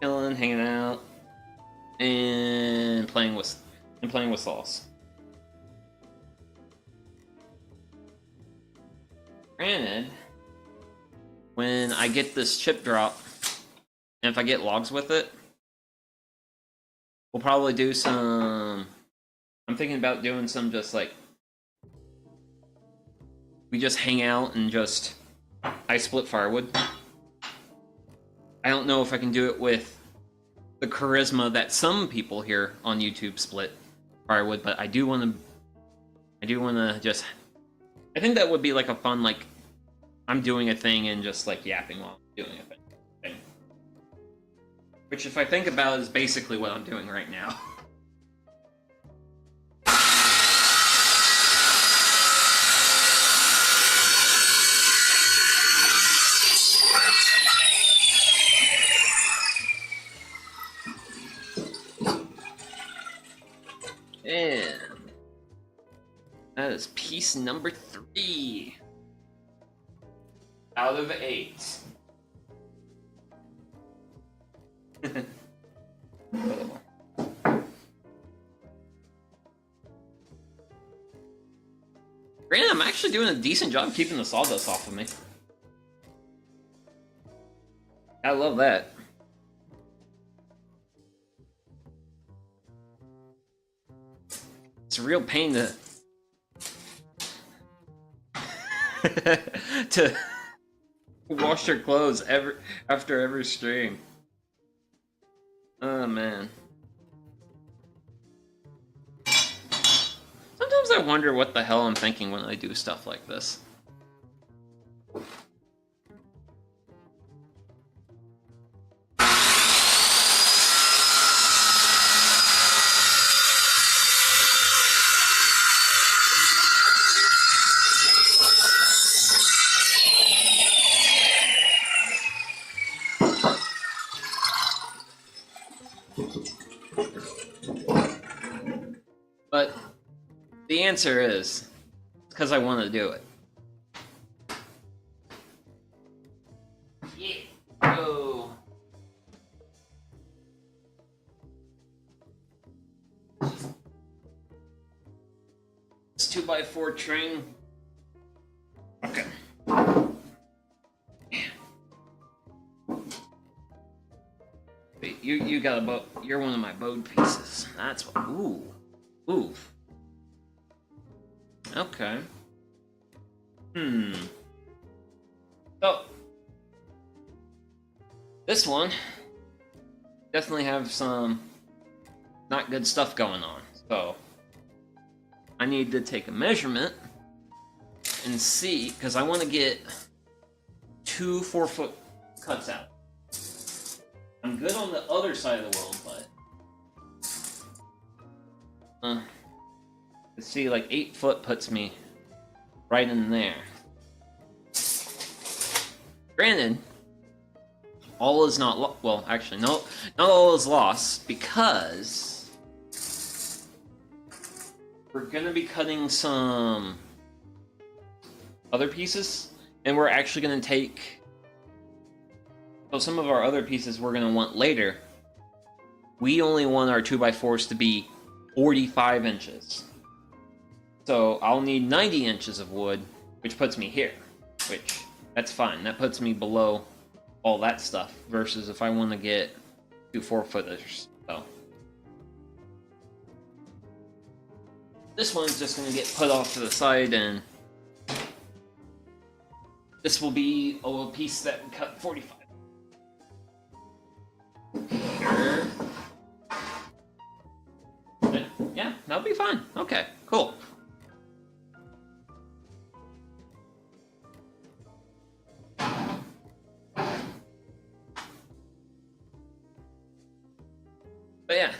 chilling, hanging out, and playing with sauce. Granted, when I get this chip drop, and if I get logs with it, we'll probably do some. I'm thinking about doing some just like we just hang out and just. I split firewood. I don't know if I can do it with the charisma that some people here on YouTube split firewood, but I do want to just. I think that would be like a fun like I'm doing a thing and just like yapping while I'm doing a thing. Which, if I think about it, is basically what I'm doing right now. And that is piece number 3 out of 8. Granted, I'm actually doing a decent job keeping the sawdust off of me. I love that. It's a real pain to to wash your clothes after every stream. Oh man. Sometimes I wonder what the hell I'm thinking when I do stuff like this. But the answer is because I want to do it. Yeah. Oh. This 2x4 train. Okay. Man. you got a bow. You're one of my bowed pieces. That's what. Ooh. Okay. So this one definitely have some not good stuff going on. So I need to take a measurement and see, because I want to get 2 4-foot cuts out. I'm good on the other side of the world, but let's see, like 8 foot puts me right in there. Granted, all is not well. Actually, no, not all is lost, because we're gonna be cutting some other pieces, and we're actually gonna take. So some of our other pieces we're gonna want later. We only want our 2x4s to be 45 inches. So I'll need 90 inches of wood, which puts me here, which that's fine. That puts me below all that stuff, versus if I want to get 2 4-footers. So this one's just going to get put off to the side, and this will be a piece that we cut 45. Sure. Yeah, that'll be fine. Okay, cool. But yeah,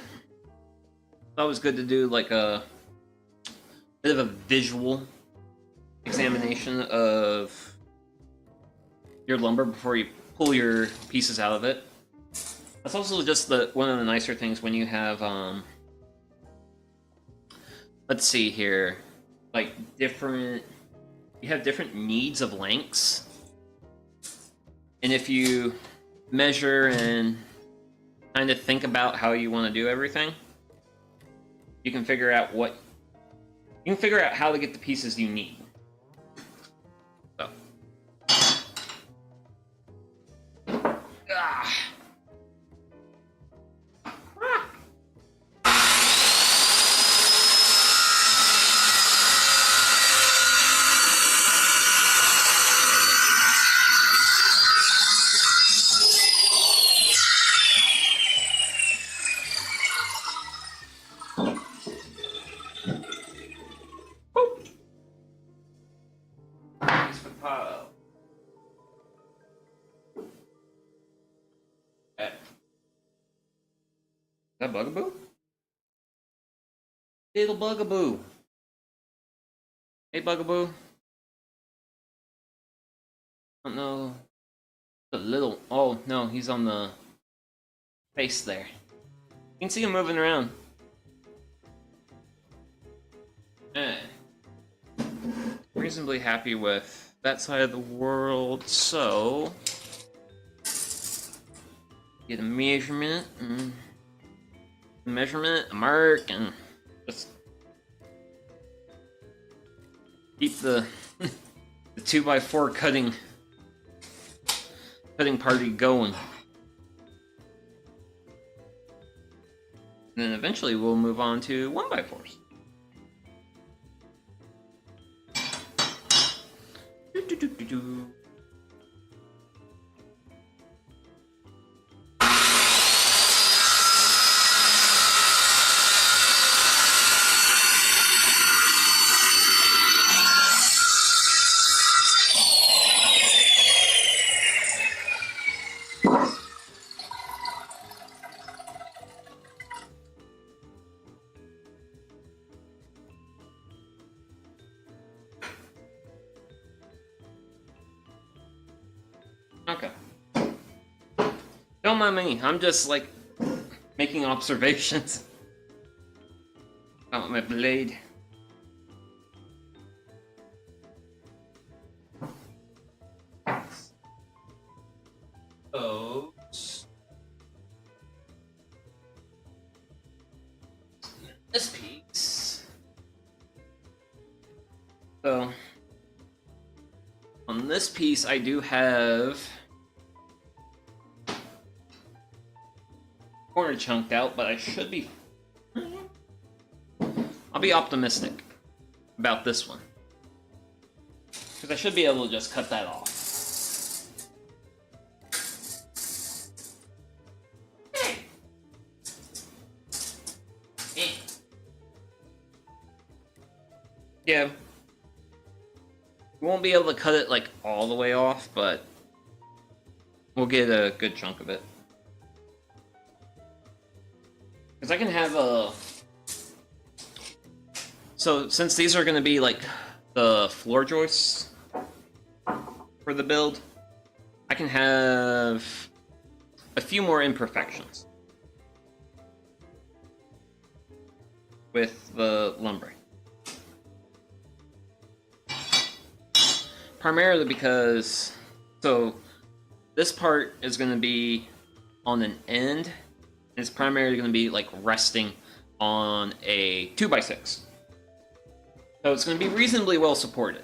that was good to do like a bit of a visual examination of your lumber before you pull your pieces out of it. That's also just one of the nicer things when you have let's see here, like you have different needs of lengths, and if you measure and kind of think about how you want to do everything, you can figure out how to get the pieces you need. So. That bugaboo? Little bugaboo. Hey, bugaboo. I don't know. The little. Oh, no, he's on the face there. You can see him moving around. Reasonably happy with that side of the world, so. Get a measurement. A mark, and just keep the 2x4 cutting party going. And then eventually we'll move on to 1x4s. Okay. Don't mind me. I'm just like making observations about my blade. Oh. This piece. So on this piece, I do have sort of chunked out, but I should be... I'll be optimistic about this one. Because I should be able to just cut that off. Yeah. We won't be able to cut it, like, all the way off, but we'll get a good chunk of it. Because I can have a... So, since these are going to be, like, the floor joists for the build, I can have a few more imperfections with the lumbering. Primarily because, so this part is going to be on an end, and it's primarily going to be like resting on a 2x6. So it's going to be reasonably well supported.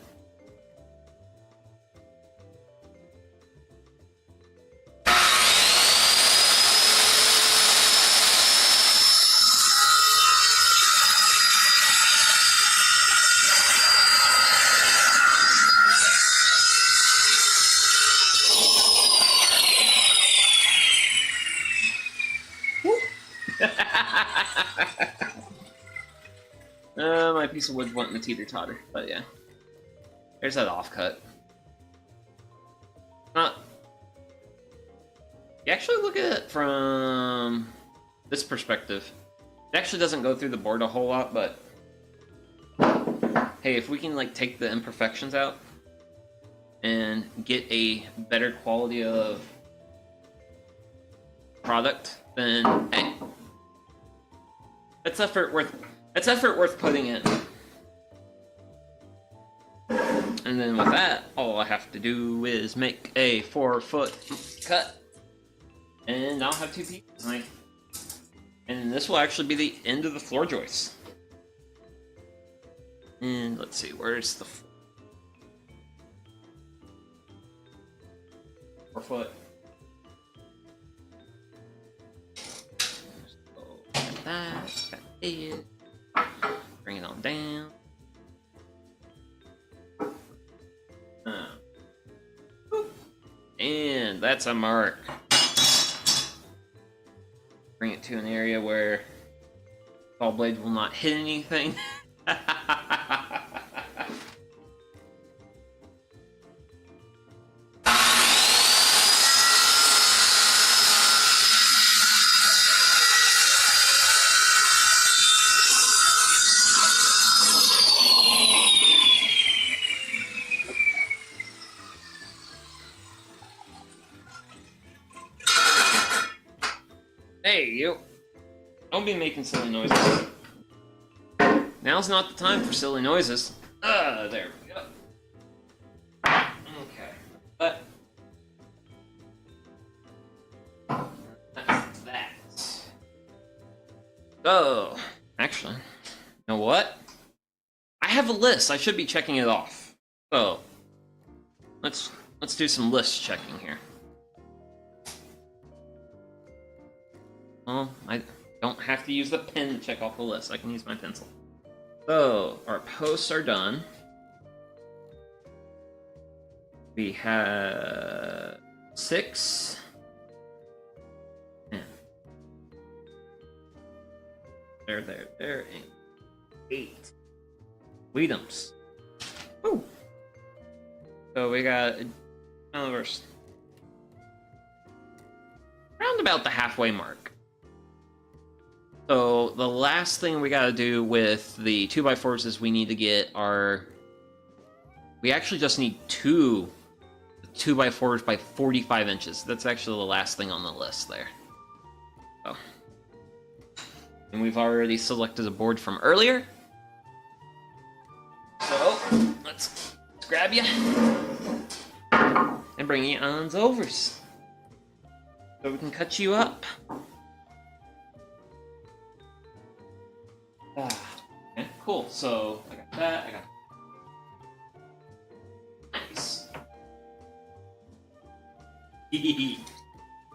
My piece of wood wanting to teeter-totter, but yeah. There's that offcut. You actually look at it from this perspective. It actually doesn't go through the board a whole lot, but hey, if we can like take the imperfections out and get a better quality of product, then hey, that's effort worth putting in. And then with that, all I have to do is make a 4-foot cut, and I'll have two pieces. And this will actually be the end of the floor joist. And let's see, where's the 4-foot? So, got that, got it. Bring it on down. And that's a mark. Bring it to an area where saw blade will not hit anything. Hey, you. Don't be making silly noises. Now's not the time for silly noises. There we go. Okay. But that's that. So, actually, you know what? I have a list. I should be checking it off. So, let's do some list checking here. Well, I don't have to use the pen to check off the list. I can use my pencil. So, our posts are done. We have 6. Yeah. There, and 8. Weedums. Woo! So we got around about the halfway mark. So the last thing we gotta do with the 2x4s is we need to get our... We actually just need 2 2x4s by 45 inches. That's actually the last thing on the list there. Oh. And we've already selected a board from earlier. So, let's grab you and bring you on overs so we can cut you up. Okay, cool. So I got that. I got nice.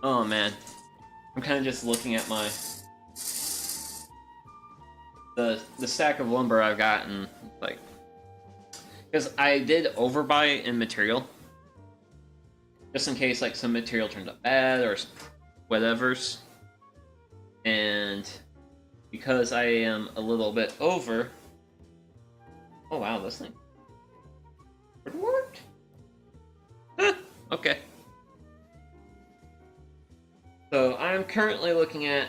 Oh man, I'm kind of just looking at my the stack of lumber I've got, and like, because I did overbuy in material, just in case like some material turned up bad or whatever's, and because I am a little bit over. Oh wow, this thing it worked. Huh, okay. So I'm currently looking at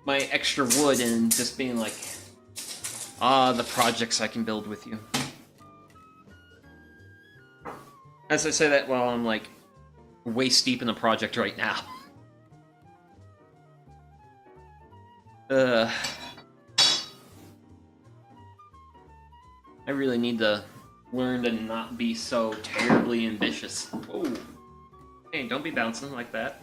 my extra wood and just being like, the projects I can build with you. As I say that while I'm like waist deep in the project right now. I really need to learn to not be so terribly ambitious. Oh, hey, don't be bouncing like that.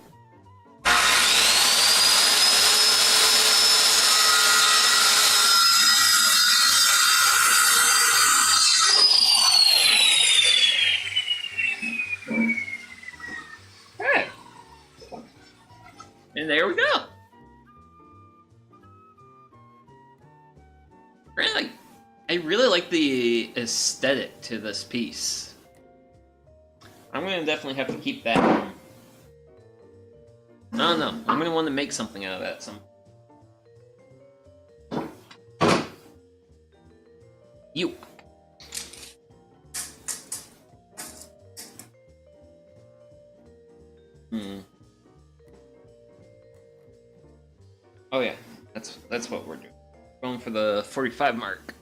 Hey, and there we go. Really, I really like the aesthetic to this piece. I'm gonna definitely have to keep that. I don't know. I'm gonna want to make something out of that. You. Oh yeah, that's what we're doing. Going for the 45 mark.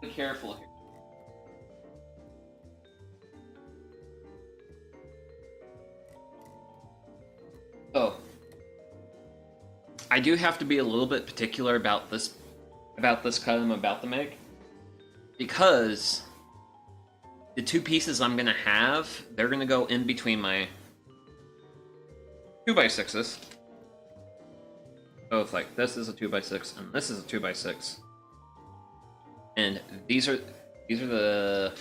Be careful here. Oh, I do have to be a little bit particular about this cut I'm about to make, because the two pieces I'm gonna have, they're gonna go in between my 2x6s. Both, like, this is a 2x6 and this is a 2x6, and these are the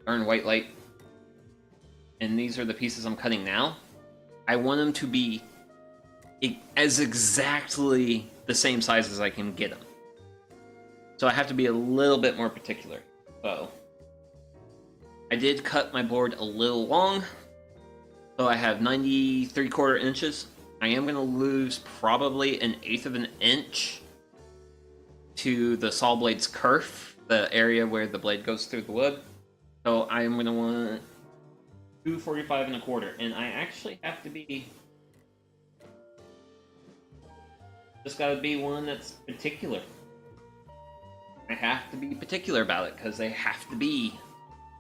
darn white light, and these are the pieces I'm cutting now. I want them to be as exactly the same size as I can get them. So I have to be a little bit more particular. So I did cut my board a little long. So I have 93/4 inches. I am going to lose probably 1/8 of an inch to the saw blade's kerf, the area where the blade goes through the wood. So I am going to want 245 1/4, and I actually have to be. Just gotta be one that's particular. I have to be particular about it because they have to be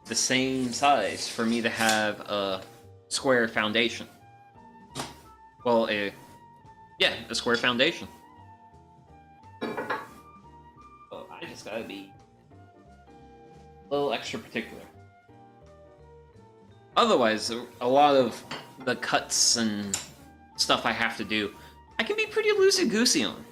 the same size for me to have a square foundation. Well, a square foundation. So I just gotta be a little extra particular. Otherwise, a lot of the cuts and stuff I have to do, I can be pretty loosey-goosey on.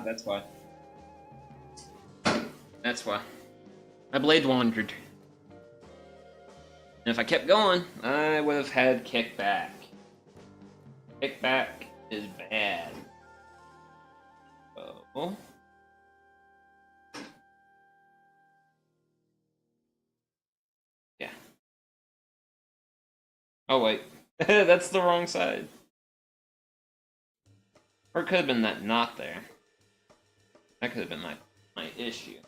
That's why. That's why. My blade wandered. And if I kept going, I would have had kickback. Kickback is bad. So... yeah. Oh wait. That's the wrong side. Or it could have been that knot there. That could have been my issue.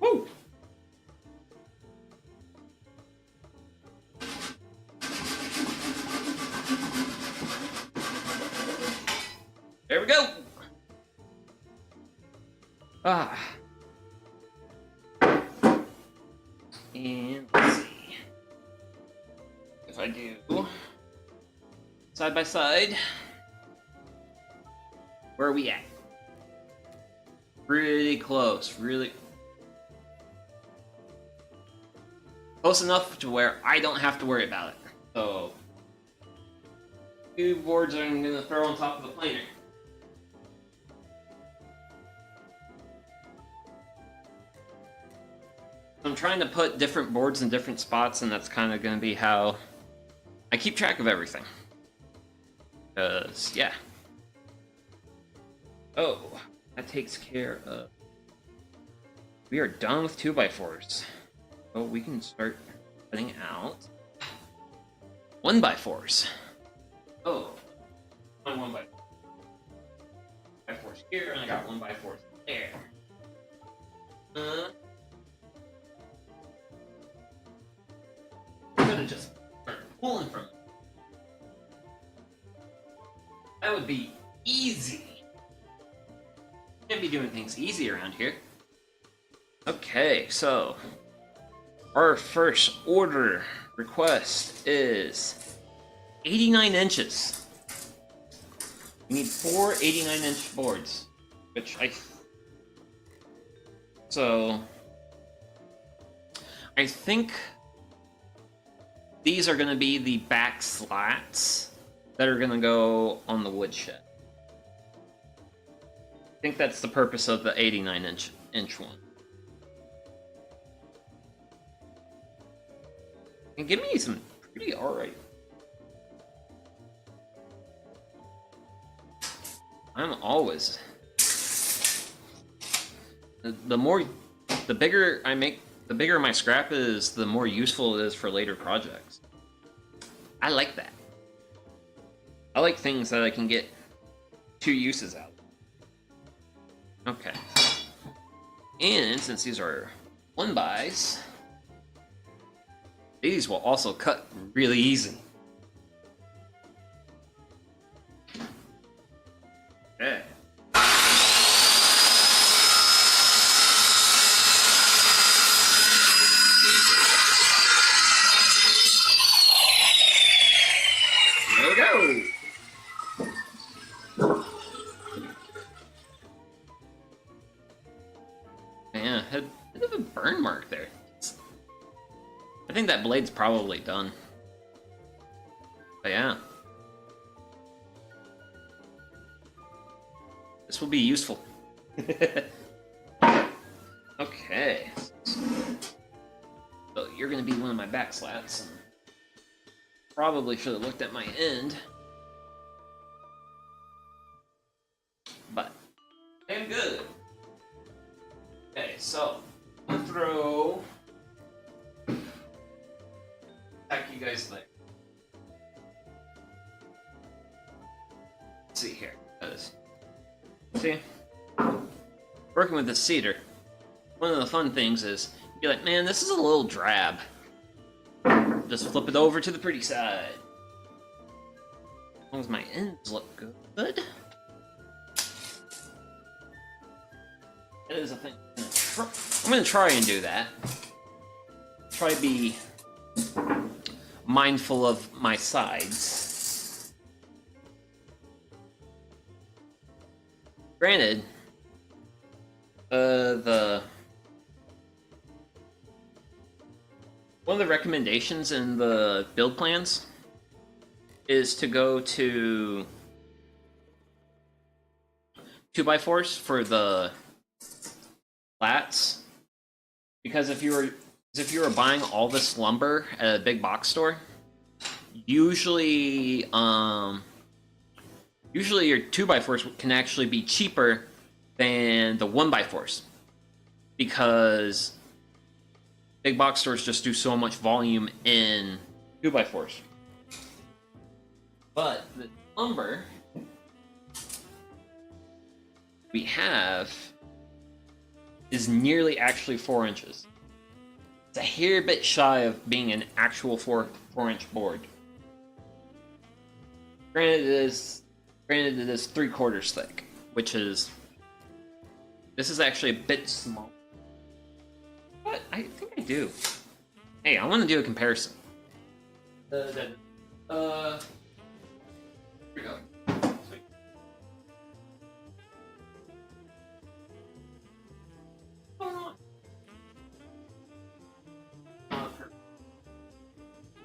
Woo! There we go. Ah. And let's see. If I do side by side, where are we at? Pretty close, really close enough to where I don't have to worry about it. So, 2 boards I'm gonna throw on top of the planer. I'm trying to put different boards in different spots, and that's kind of going to be how I keep track of everything. Because, yeah. Oh, that takes care of... We are done with 2x4s. So we can start putting out 1x4s. Oh, 1x4. 1x4s here, and I got 1x4s there. Just start pulling from it. That would be easy. Can't be doing things easy around here. Okay, so our first order request is 89 inches. We need 4 89-inch boards, which I think these are going to be the back slats that are going to go on the woodshed. I think that's the purpose of the 89-inch one. And give me some pretty alright. I'm always... The bigger I make, the bigger my scrap is, the more useful it is for later projects. I like that. I like things that I can get 2 uses out. Okay. And since these are 1x's, these will also cut really easy. Okay. There we go. Yeah, had a bit of a burn mark there. I think that blade's probably done. But yeah. This will be useful. Okay. So you're gonna be one of my back slats. And probably should have looked at my end. But I'm good. Okay, so I'm gonna throw back you guys there. Let's see here. See? Working with the cedar, one of the fun things is be like, man, this is a little drab. Just flip it over to the pretty side. As long as my ends look good. That is a thing. I'm gonna try and do that. Try to be mindful of my sides. Granted, one of the recommendations in the build plans is to go to 2x4s for the flats, because if you were buying all this lumber at a big box store, usually your 2x4s can actually be cheaper than the 1x4s, because big box stores just do so much volume in 2x4s. But the lumber we have is nearly actually 4 inches. It's a hair bit shy of being an actual 4-inch board. Granted, Granted, it is 3/4 thick, which is... This is actually a bit small. But I think I do. Hey, I want to do a comparison. Here we go. Sweet. What's going on?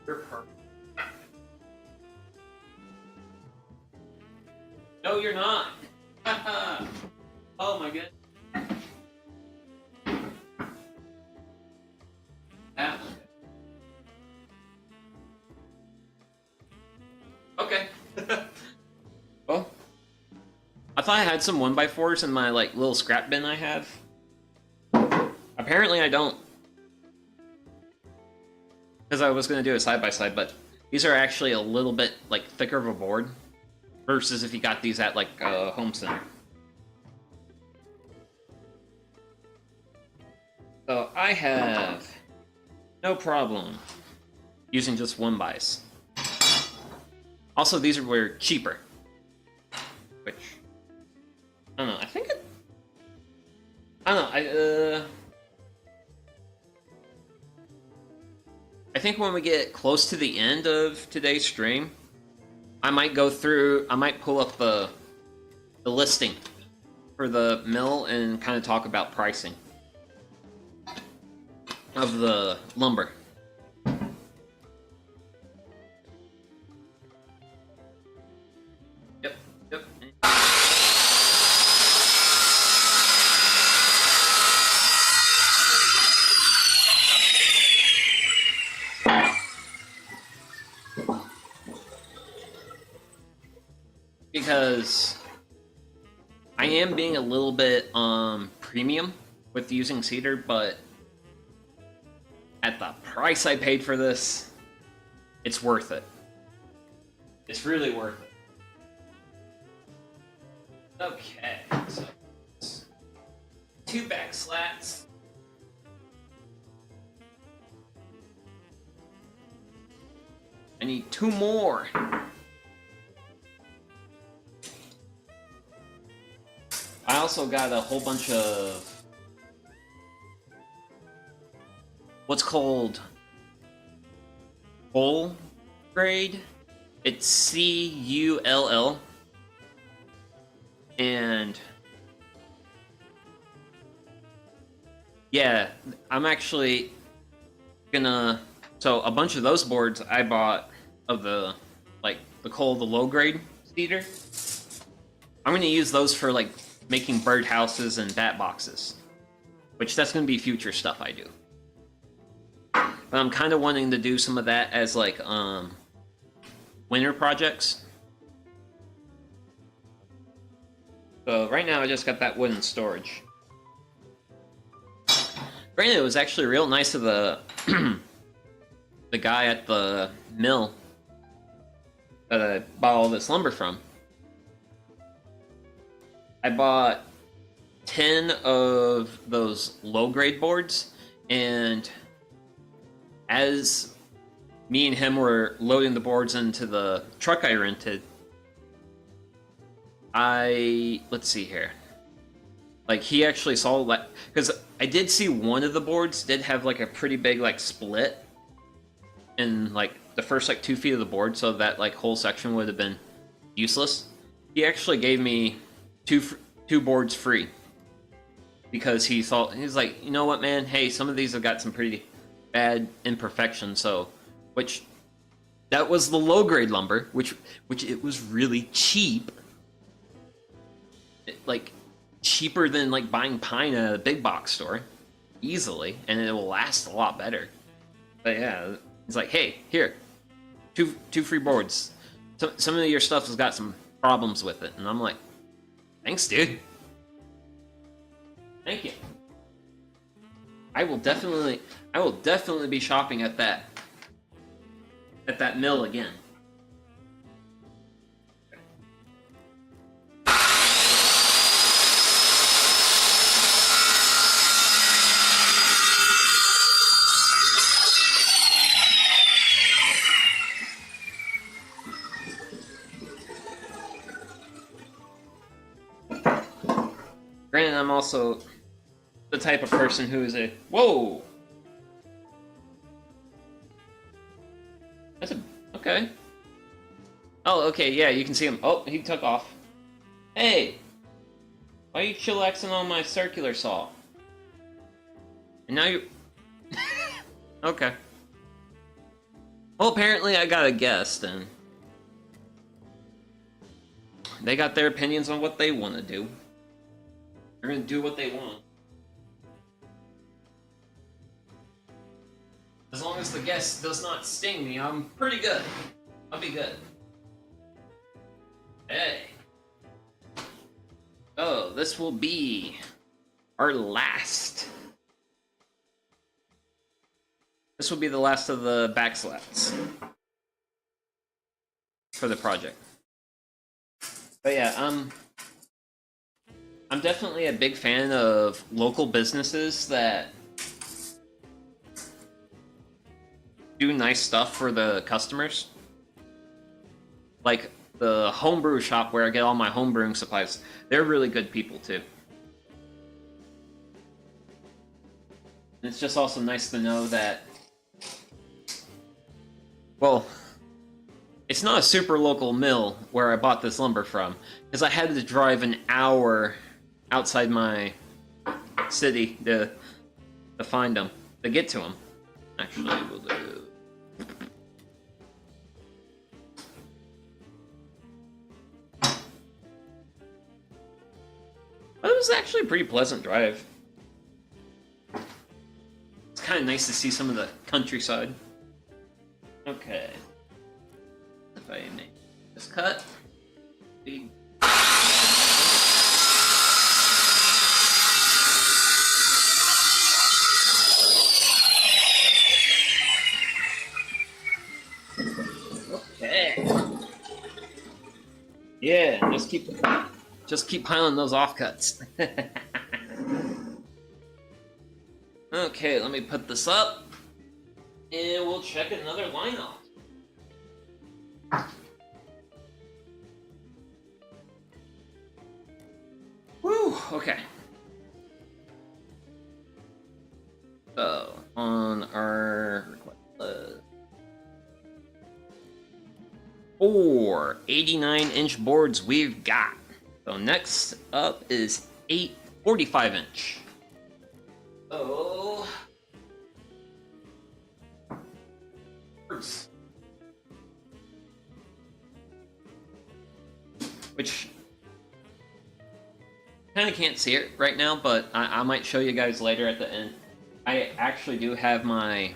You're perfect. No, you're not. Oh my goodness. That one. Okay. Well, I thought I had some 1x4s in my like little scrap bin I have. Apparently I don't. Because I was going to do a side-by-side, but these are actually a little bit like thicker of a board versus if you got these at like a home center. So I have no problem using just 1x. Also, these were cheaper. Which, I don't know, I think it... I don't know, I think when we get close to the end of today's stream, I might go through, I might pull up the listing for the mill and kind of talk about pricing of the lumber. Yep. Because I am being a little bit premium with using cedar, but at the price I paid for this, it's worth it. It's really worth it. Okay, so 2 back slats. I need 2 more. I also got a whole bunch of what's called Cull grade. It's CULL. And yeah, I'm actually gonna... So a bunch of those boards I bought of the, like, the Cull, the low grade cedar. I'm gonna use those for, like, making birdhouses and bat boxes. Which that's gonna be future stuff I do. But I'm kind of wanting to do some of that as, like, winter projects. So right now I just got that wooden storage. Granted, it was actually real nice of the the guy at the mill that I bought all this lumber from. I bought 10 of those low-grade boards, and as me and him were loading the boards into the truck I rented, let's see here. Like, he actually saw, like, because I did see one of the boards did have, like, a pretty big, like, split in, like, the first, like, 2 feet of the board, so that, like, whole section would have been useless. He actually gave me two boards free because he thought, he's like, you know what, man? Hey, some of these have got some pretty bad imperfections, so, which, that was the low-grade lumber, which it was really cheap. Like, cheaper than, like, buying pine at a big box store. Easily. And it will last a lot better. But yeah, it's like, hey, here. Two free boards. Some of your stuff has got some problems with it. And I'm like, thanks, dude. Thank you. I will definitely be shopping at that mill again. I'm also the type of person who is a... Whoa! That's a... Okay. Oh, okay, yeah, you can see him. Oh, he took off. Hey! Why are you chillaxing on my circular saw? And now you... Okay. Well, apparently I got a guest, and... they got their opinions on what they want to do. They're gonna do what they want. As long as the guest does not sting me, I'm pretty good. I'll be good. Hey. Oh, this will be our last. This will be the last of the back slats for the project. But yeah, I'm definitely a big fan of local businesses that do nice stuff for the customers. Like the homebrew shop where I get all my homebrewing supplies. They're really good people too. And it's just also nice to know that, well, it's not a super local mill where I bought this lumber from, because I had to drive an hour outside my city to find them, to get to them. Actually, we'll do... But it was actually a pretty pleasant drive. It's kind of nice to see some of the countryside. Okay. If I make this cut. Okay. Yeah, just keep piling those offcuts. Okay, let me put this up, and we'll check another line off. Woo, okay. So, on our request list, 4 89-inch boards we've got. So next up is 8 45-inch. Oh. Which, kind of can't see it right now, but I might show you guys later at the end. I actually do have my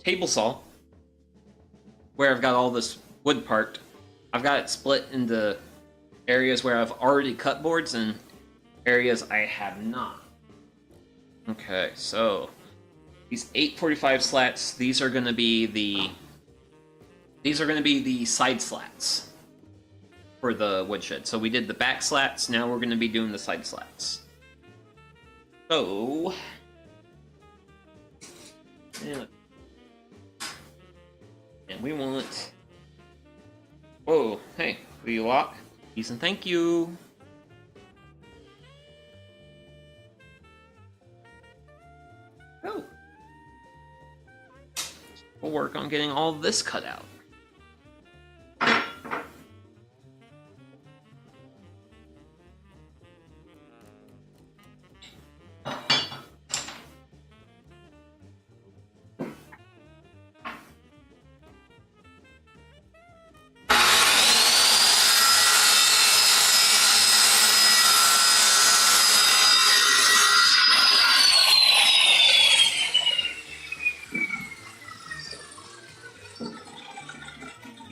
table saw, where I've got all this wood part. I've got it split into areas where I've already cut boards and areas I have not. Okay, so these 845 slats, these are going to be the side slats for the woodshed. So we did the back slats, now we're going to be doing the side slats. So and we want... Whoa, hey, will you lock? Please and thank you. Oh. We'll work on getting all this cut out.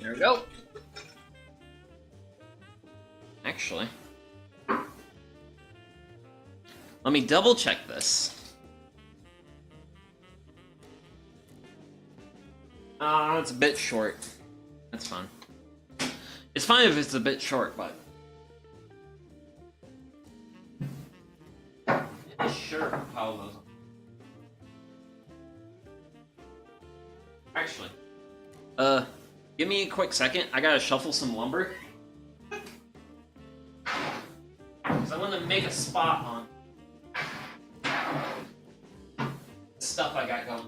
There we go. Actually, let me double check this. It's a bit short. That's fine. It's fine if it's a bit short, but sure, pile those up. Actually, give me a quick second. I gotta shuffle some lumber. Because I want to make make a spot on the stuff I got going.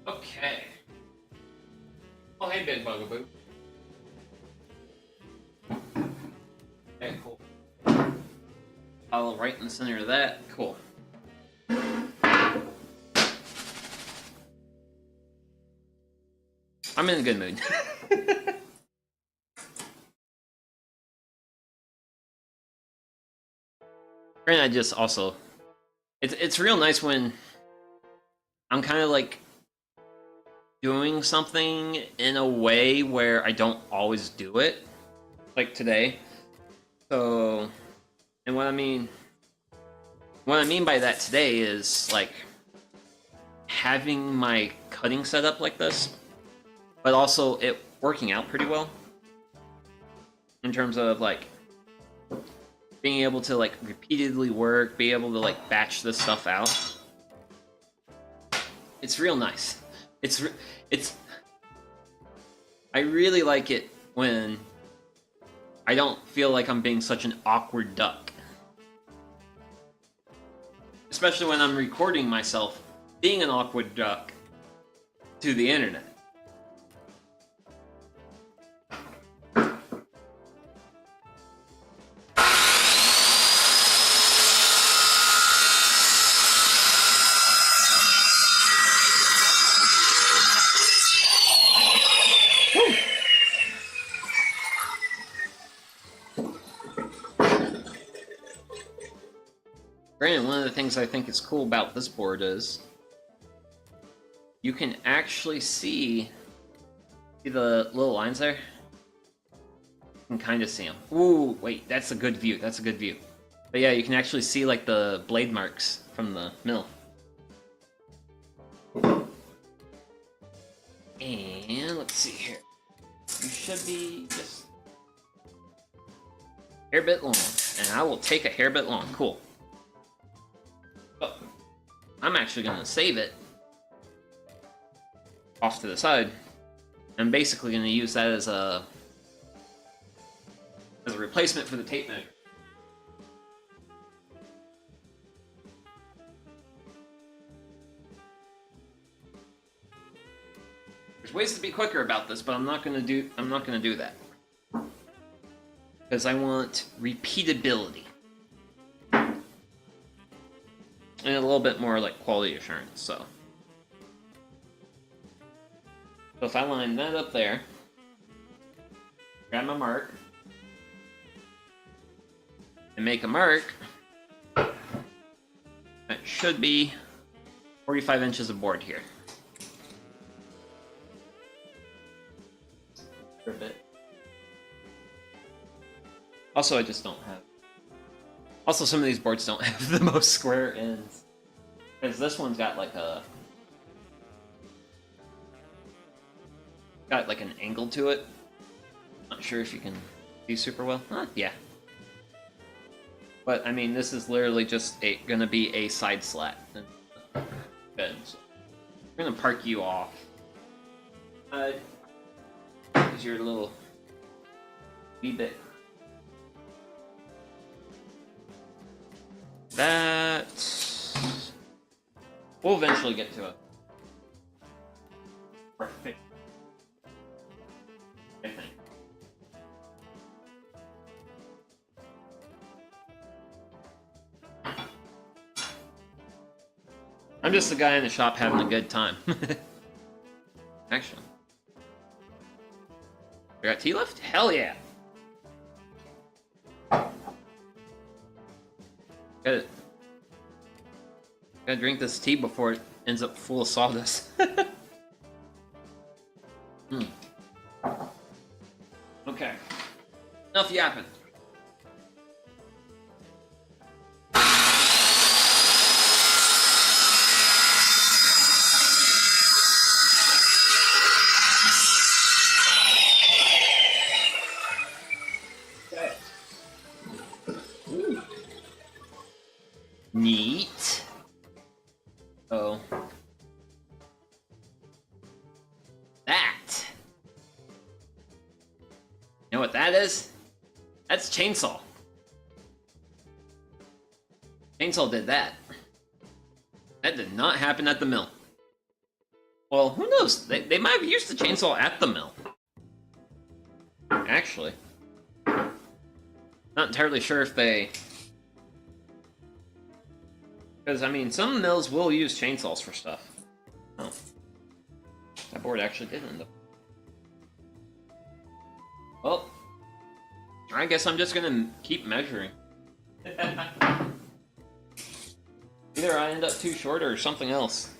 Okay. Oh, hey, big bugaboo. Okay, cool. Follow right in the center of that. Cool. I'm in a good mood. And I just also, it's real nice when I'm kind of like doing something in a way where I don't always do it, like today. So, and what I mean by that today is like having my cutting set up like this, but also it working out pretty well in terms of like being able to like repeatedly work, be able to like batch this stuff out. It's real nice. I really like it when I don't feel like I'm being such an awkward duck. Especially when I'm recording myself being an awkward duck to the internet. Granted, one of the things I think is cool about this board is you can actually see the little lines there? You can kind of see them. Ooh, wait, that's a good view. That's a good view. But yeah, you can actually see like the blade marks from the mill. And let's see here. You should be just a hair bit long. And I will take a hair bit long. Cool. I'm actually going to save it off to the side. I'm basically going to use that as a replacement for the tape measure. There's ways to be quicker about this, but I'm not going to do that. Because I want repeatability. And a little bit more like quality assurance, so if I line that up there, grab my mark, and make a mark, that should be 45 inches of board here. For a bit. Also, I just don't have. Also, some of these boards don't have the most square ends. Because this one's got like an angle to it. Not sure if you can see super well. Huh, yeah. But, I mean, this is literally just gonna be a side slat. Good. So we're gonna park you off. Because you're a little wee bit. That we'll eventually get to it. Perfect. I think. I'm just the guy in the shop having a good time. Actually. I got tea left? Hell yeah. Gotta drink this tea before it ends up full of sawdust. Okay. Enough yapping. Neat. Oh. that is? That's chainsaw. Chainsaw did that. That did not happen at the mill. Well, who knows? They might have used the chainsaw at the mill. Actually. Not entirely sure if they... Because, I mean, some mills will use chainsaws for stuff. Oh. That board actually did end up... Well, I guess I'm just gonna keep measuring. Either I end up too short or something else.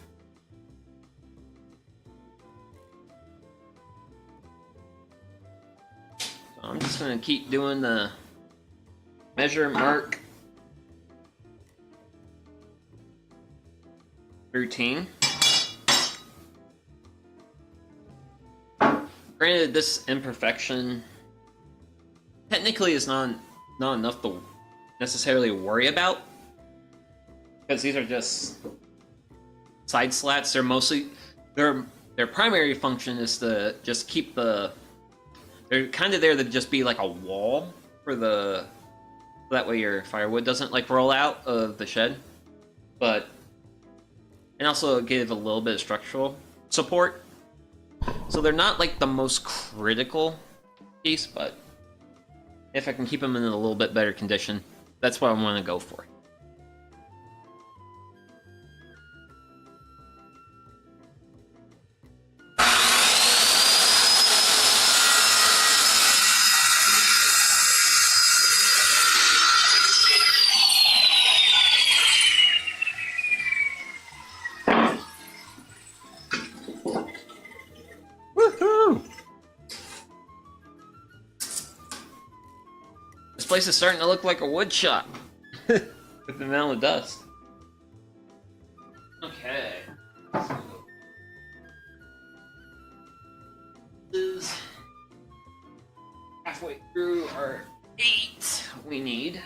So I'm just gonna keep doing the measure, mark routine. Granted, this imperfection technically is not enough to necessarily worry about, because these are just side slats. They're mostly their primary function is to just keep the... They're kind of there to just be like a wall for the... That way your firewood doesn't like roll out of the shed, but and also give a little bit of structural support. So they're not like the most critical piece, but if I can keep them in a little bit better condition, that's what I want to go for. This place is starting to look like a wood shop with the amount of dust. Okay. This is halfway through our 8 we need.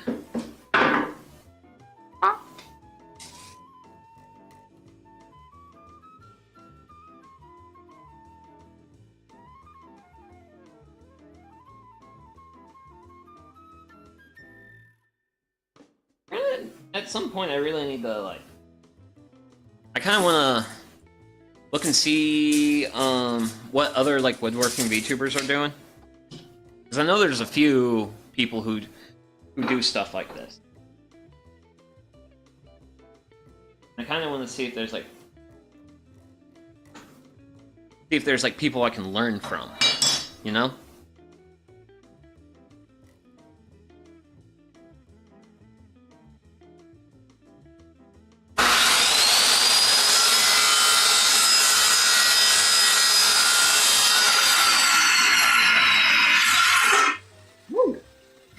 At some point, I really need to, like... I kind of want to look and see what other, like, woodworking VTubers are doing. Because I know there's a few people who do stuff like this. I kind of want to see if there's, like... See if there's, like, people I can learn from. You know?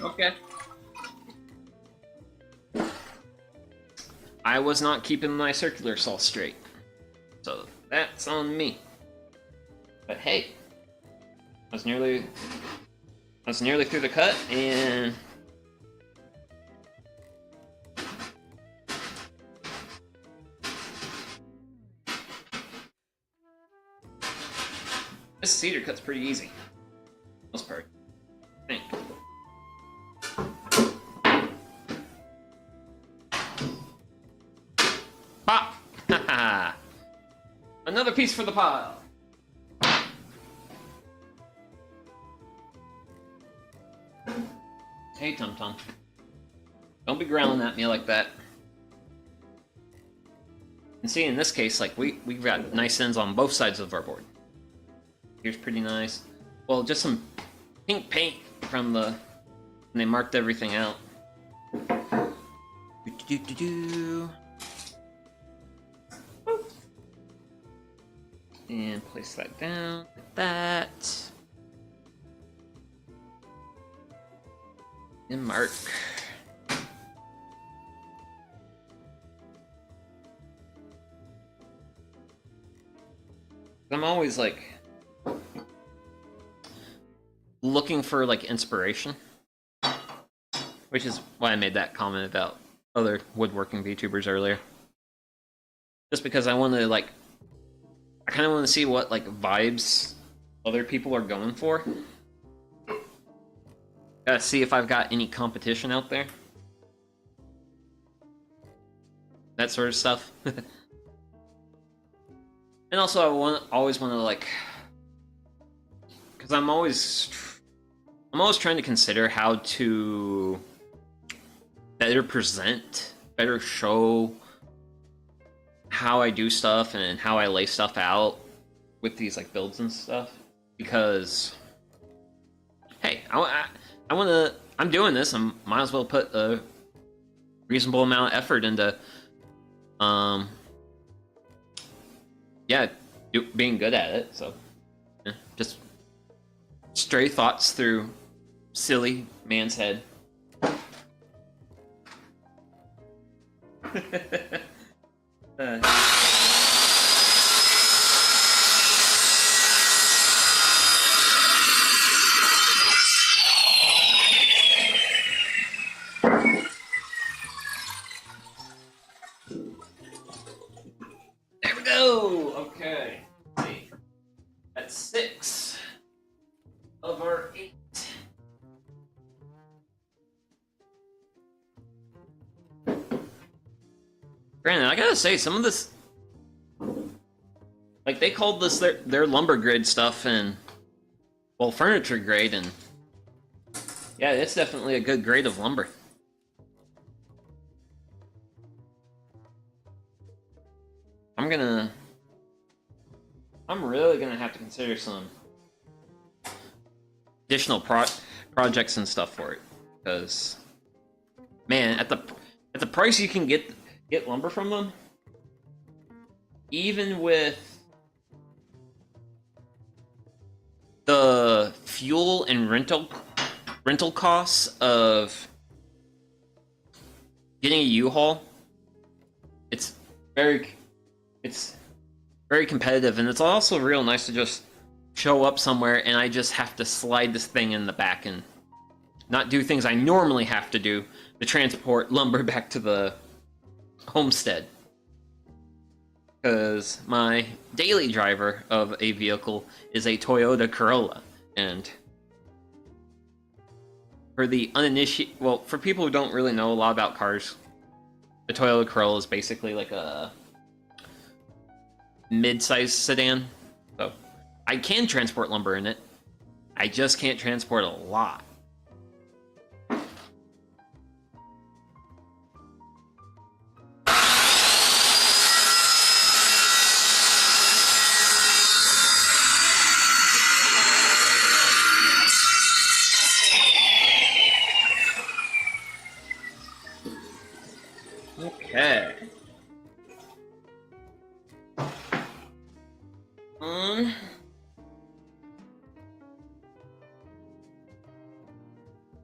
Okay. I was not keeping my circular saw straight, so that's on me. But hey, I was nearly through the cut, and this cedar cut's pretty easy, for the most part, I think. Pop! Haha! Another piece for the pile! Hey, Tum Tum. Don't be growling at me like that. And see, in this case, like, we've got nice ends on both sides of our board. Here's pretty nice. Well, just some pink paint from the... when they marked everything out. Do-do-do-do-do. And place that down like that. And mark. I'm always like looking for like inspiration, which is why I made that comment about other woodworking VTubers earlier. Just because I want to like, I kind of want to see what like vibes other people are going for. Gotta see if I've got any competition out there. That sort of stuff. And also, always want to like, because I'm always trying to consider how to better present, better show how I do stuff and how I lay stuff out with these like builds and stuff. Because, hey, I'm doing this. I might as well put a reasonable amount of effort into, yeah, being good at it. So, yeah, just stray thoughts through silly man's head. There we go. Okay. Let's see. That's 6 of our 8. Granted, I gotta say, some of this, like, they called this their lumber grade stuff, and, well, furniture grade, and yeah, it's definitely a good grade of lumber. I'm really gonna have to consider some additional projects and stuff for it, because, man, at the price you can get lumber from them, even with the fuel and rental costs of getting a U-Haul, it's very competitive, and it's also real nice to just show up somewhere and I just have to slide this thing in the back and not do things I normally have to do to transport lumber back to the homestead. Because my daily driver of a vehicle is a Toyota Corolla, and for the uninitiated, well, for people who don't really know a lot about cars, the Toyota Corolla is basically like a mid-sized sedan. So I can transport lumber in it. I just can't transport a lot. Okay.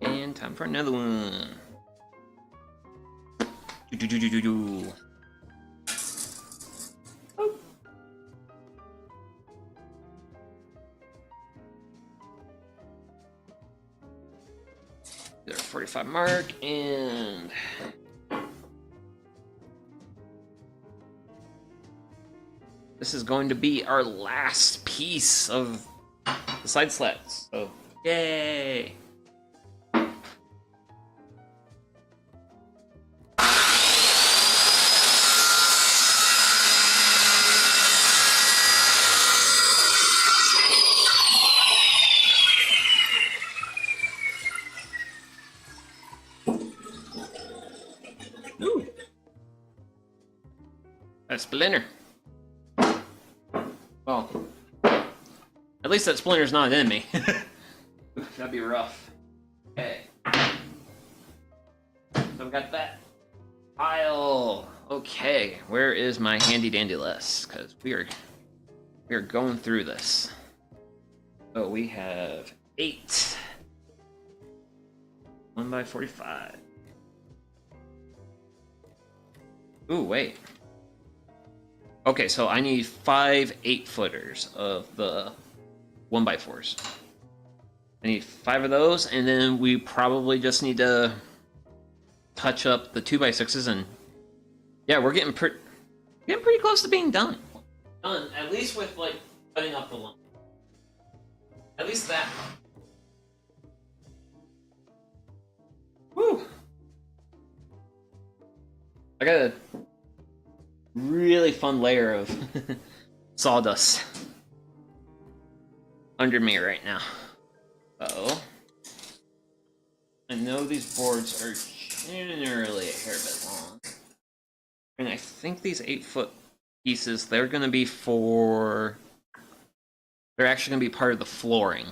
And time for another one. Oh. There's 45 mark, and this is going to be our last piece of the side slats. So, yay! Ooh. A splinter. Well, at least that splinter's not an enemy. That'd be rough. Okay. So I've got that pile. Okay, where is my handy dandy list? Because we are going through this. So we have 8. 1x45. Ooh, wait. Okay, so I need 5 8-footers of the 1x4s. I need 5 of those, and then we probably just need to touch up the 2x6s, and yeah, we're getting pretty close to being done. Done, at least with like putting up the lumber. At least that. I got a really fun layer of sawdust under me right now. So I know these boards are generally a hair bit long, and I think these 8-foot pieces, they're going to be they're actually going to be part of the flooring,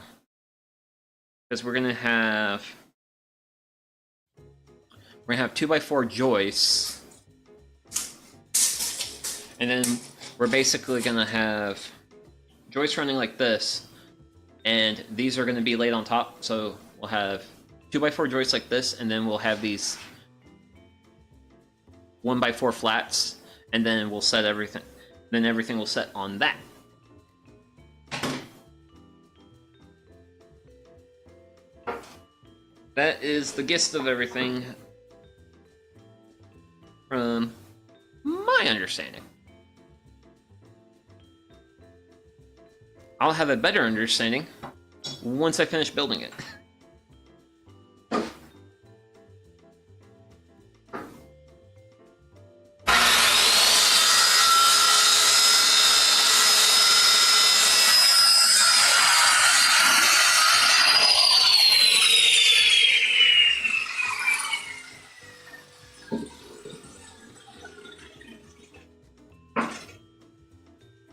because we're going to have 2x4 joists, and then we're basically going to have joists running like this, and these are going to be laid on top. So we'll have 2x4 joists like this, and then we'll have these 1x4 flats, and then we'll set everything. Then everything will set on that. That is the gist of everything from my understanding. I'll have a better understanding once I finish building it.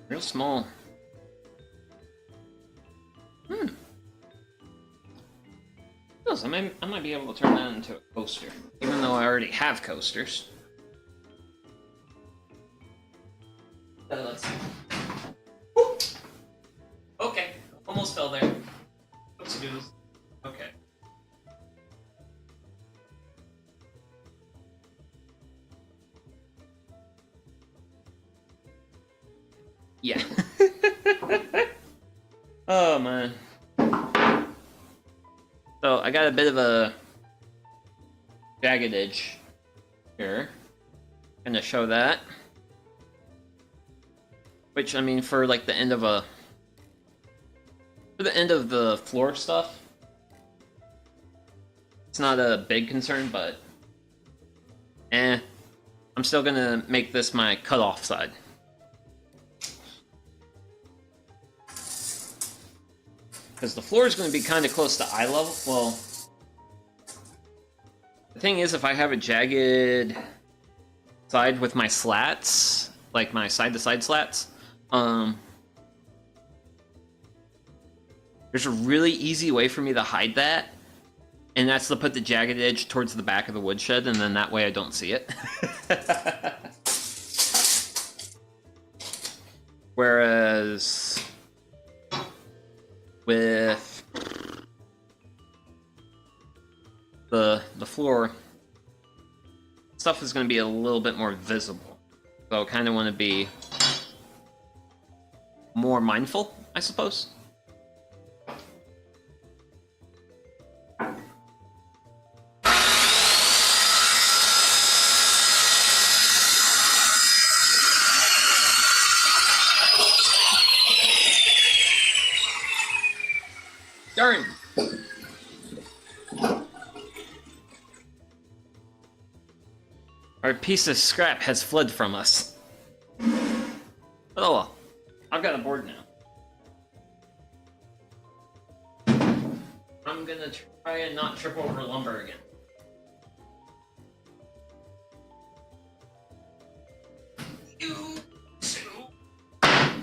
Real small. I might be able to turn that into a coaster, even though I already have coasters. Let's see. Woo! Okay, almost fell there. Oopsie-doodles. Okay. Yeah. Oh man. So I got a bit of a jagged edge here. Gonna show that. Which, I mean, for like the end of the floor stuff, it's not a big concern, but I'm still gonna make this my cutoff side. Because the floor is going to be kind of close to eye level. Well, the thing is, if I have a jagged side with my slats, like my side-to-side slats, there's a really easy way for me to hide that, and that's to put the jagged edge towards the back of the woodshed, and then that way I don't see it. Whereas with the floor, stuff is going to be a little bit more visible. So I kind of want to be more mindful, I suppose. Darn! Our piece of scrap has fled from us. Oh well, I've got a board now. I'm gonna try and not trip over lumber again.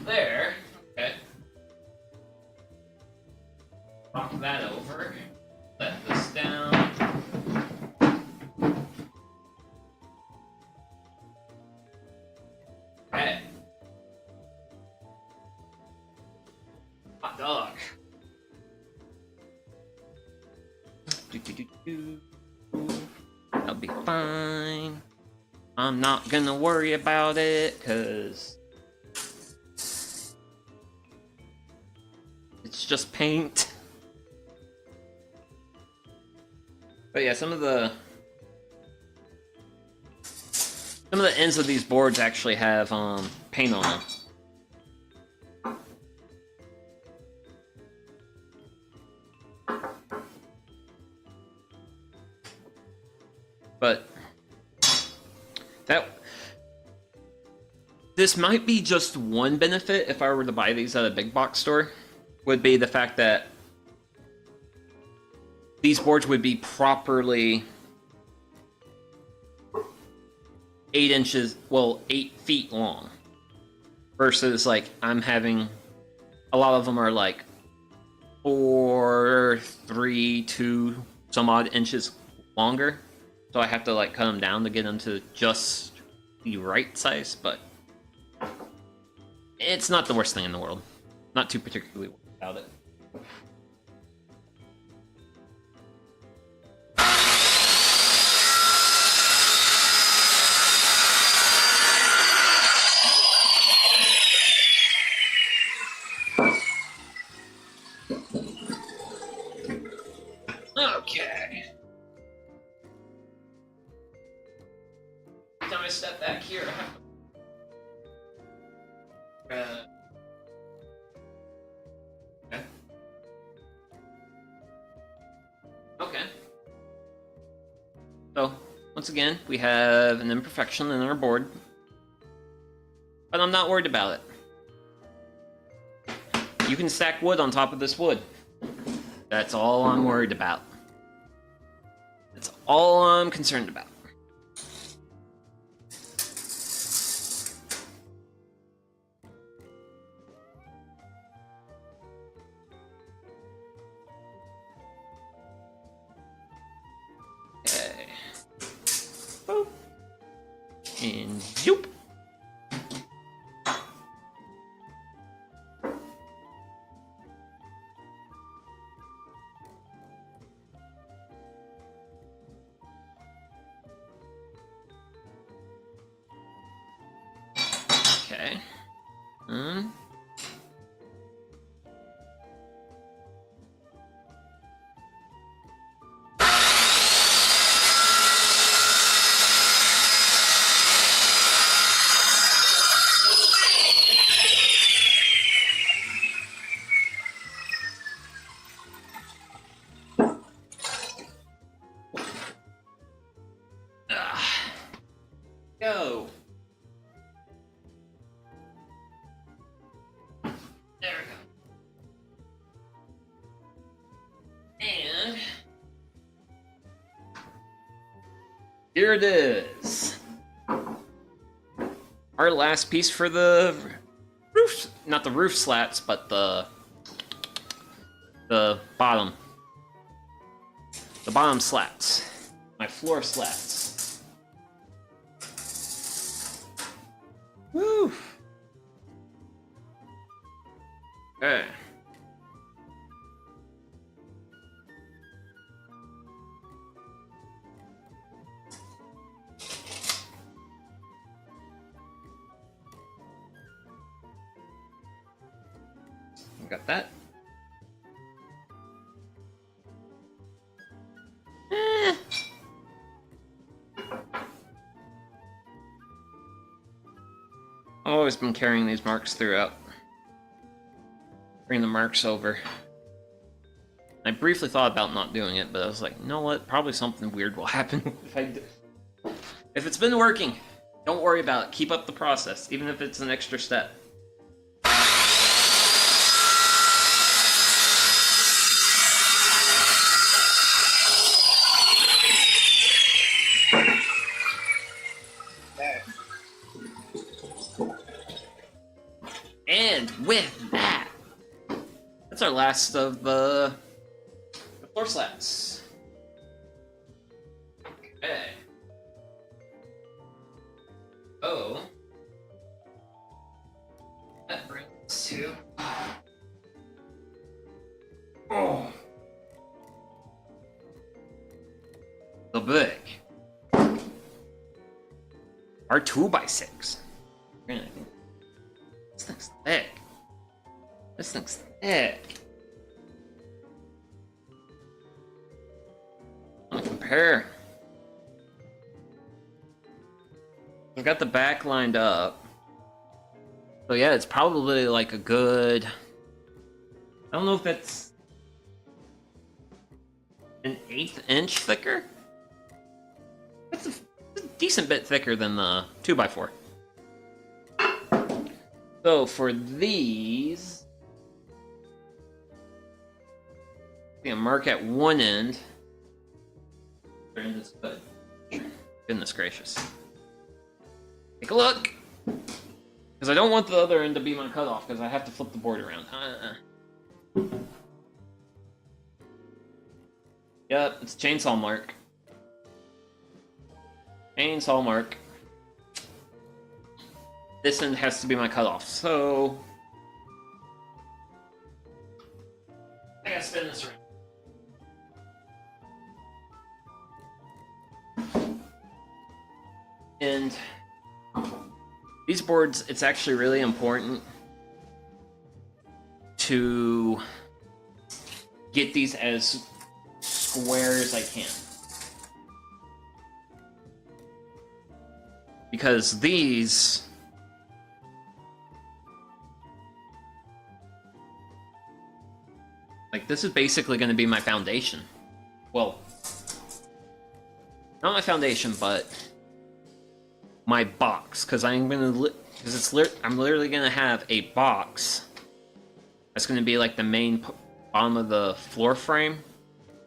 There. Okay. Knock that over. Let this down. Okay. Hot dog. That'll be fine. I'm not gonna worry about it, cause it's just paint. But yeah, some of the ends of these boards actually have paint on them. But This might be just one benefit if I were to buy these at a big box store, would be the fact that these boards would be properly 8 inches, well, 8 feet long. Versus, like, I'm having, a lot of them are like 4, 3, 2, some odd inches longer. So I have to, like, cut them down to get them to just the right size, but it's not the worst thing in the world. Not too particularly worried about it. Okay. Every time I step back here, I have to... Okay. Okay. So, once again, we have an imperfection in our board. But I'm not worried about it. You can stack wood on top of this wood. That's all I'm worried about. That's all I'm concerned about. Okay. Boop. And zoop. Okay. Go. There we go. And here it is. Our last piece for the roof, not the roof slats, but the bottom. The bottom slats. My floor slats. Woo! Okay. Got that. I've always been carrying these marks throughout. Bring the marks over. I briefly thought about not doing it, but I was like, you know what? Probably something weird will happen if I do. If it's been working, don't worry about it. Keep up the process, even if it's an extra step. And with that, that's our last of the floor slats. Okay. Oh. That brings us to... Oh. The big. Our 2x6. This thing's thick. This thing's thick. I'm gonna compare. I've got the back lined up. So yeah, it's probably like a good... I don't know if that's an 1/8 inch thicker. That's a decent bit thicker than the 2x4. So for these, I'm gonna mark at one end. Good. Goodness gracious. Take a look! Because I don't want the other end to be my cutoff, because I have to flip the board around. Yep, it's chainsaw mark. Chainsaw mark. This end has to be my cutoff, so... I gotta spin this around. And these boards, it's actually really important to get these as square as I can. Because these... like, this is basically going to be my foundation. Well, not my foundation, but my box, because I'm gonna, I'm literally gonna have a box that's gonna be like the main bottom of the floor frame,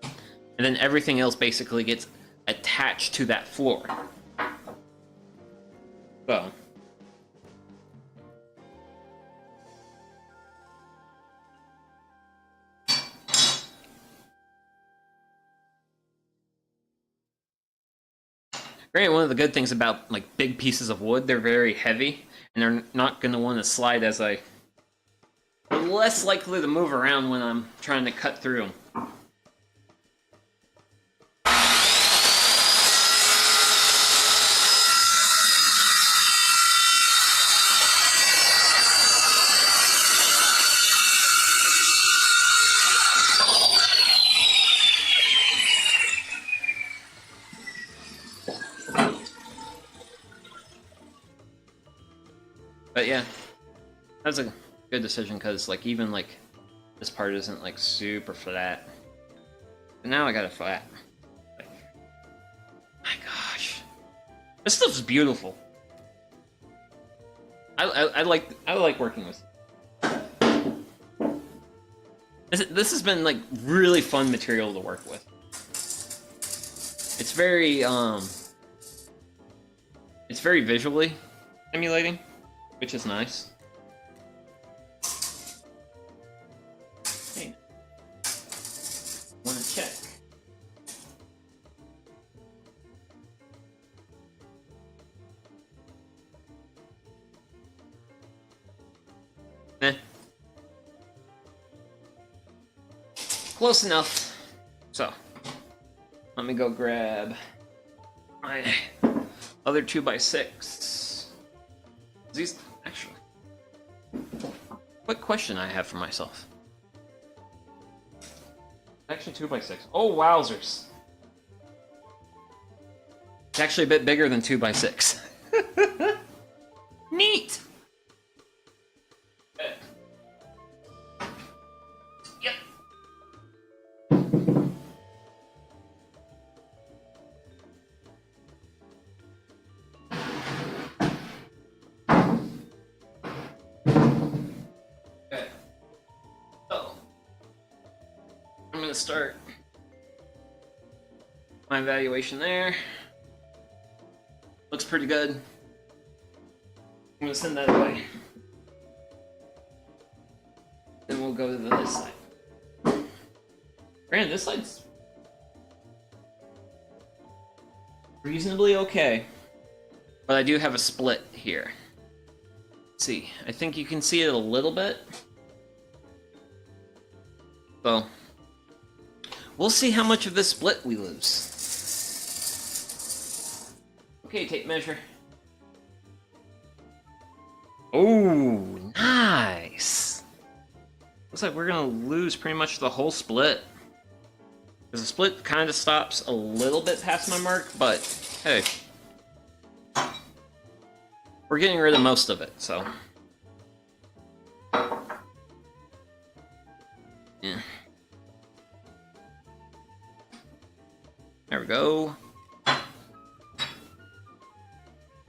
and then everything else basically gets attached to that floor. So, granted, one of the good things about like big pieces of wood, they're very heavy, and they're not going to want to slide as they're less likely to move around when I'm trying to cut through them. But yeah, that's a good decision, because like even like this part isn't like super flat. But now I got it flat. Like, my gosh, this stuff's beautiful. I like working with this. This has been like really fun material to work with. It's very visually stimulating, which is nice. Hey, wanna check? Eh. Close enough. So, let me go grab my other 2x6. These, actually, what question I have for myself? Actually, 2x6. Oh, wowzers! It's actually a bit bigger than 2x6. Neat! Okay. Yep. Okay. So, I'm gonna start my evaluation there. Looks pretty good. I'm gonna send that away. Then we'll go to this side. Granted, this side's reasonably okay, but I do have a split here. Let's see, I think you can see it a little bit. So, we'll see how much of this split we lose. Okay, tape measure. Oh, nice! Looks like we're gonna lose pretty much the whole split. Because the split kind of stops a little bit past my mark, but hey. We're getting rid of most of it, so. Yeah. There we go.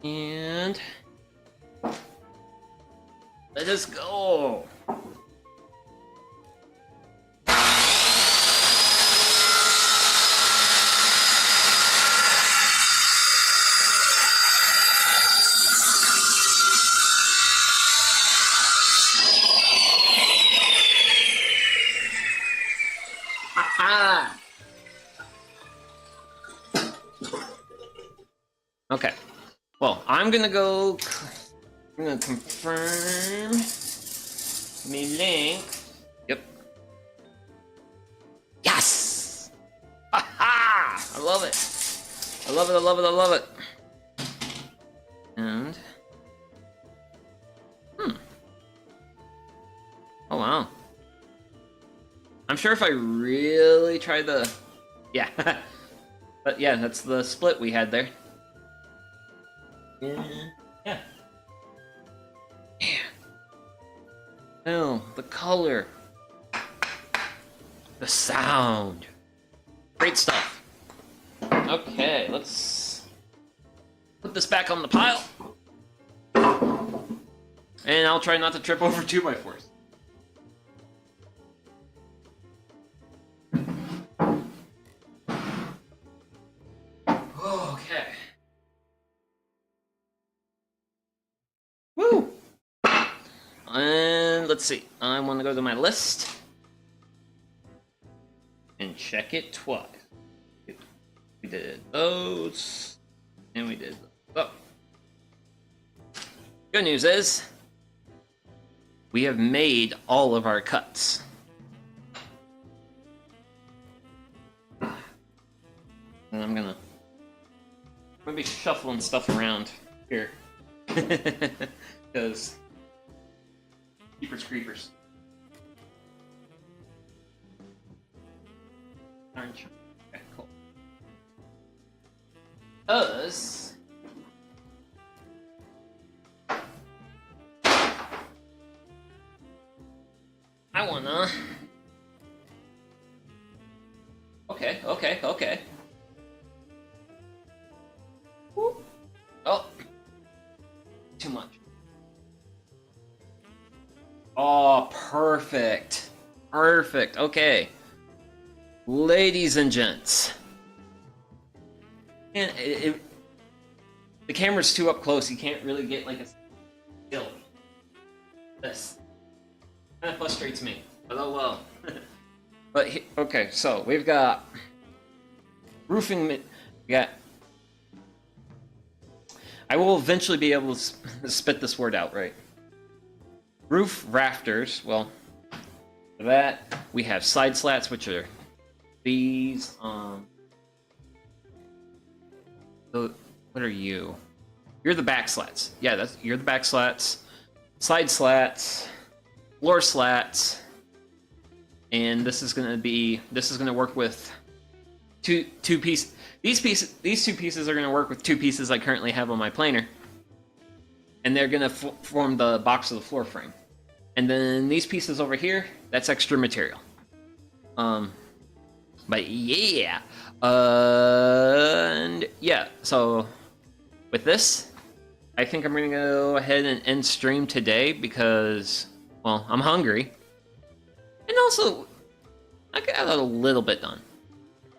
And let us go. Ah. Okay. Well, I'm gonna go. I'm gonna confirm me link. Yep. Yes! Aha! I love it. I love it. I love it. I love it. And oh wow. I'm sure if I really try the yeah, but yeah, that's the split we had there. Yeah. Yeah. Oh, the color. The sound. Great stuff. Okay, let's put this back on the pile. And I'll try not to trip over 2x4s. Okay. Woo! And let's see. I want to go to my list and check it twice. We did those, and we did those. Oh. Good news is, we have made all of our cuts. And I'm gonna be shuffling stuff around here. Because Keepers creepers. Orange. Okay, cool. Because I wanna. Okay. Whoop. Oh, too much. Oh, perfect. Perfect. Okay. Ladies and gents. And the camera's too up close. You can't really get like a still. This kind of frustrates me. But oh well. But okay, so we've got roofing. We got. I will eventually be able to spit this word out, right? Roof rafters. Well, for that we have side slats, which are these. What are you? You're the back slats. Yeah, you're the back slats. Side slats, floor slats, and this is gonna work with two pieces. These two pieces are gonna work with two pieces I currently have on my planer, and they're gonna form the box of the floor frame. And then these pieces over here, that's extra material. But yeah, and yeah. So with this, I think I'm gonna go ahead and end stream today because, well, I'm hungry, and also I got a little bit done.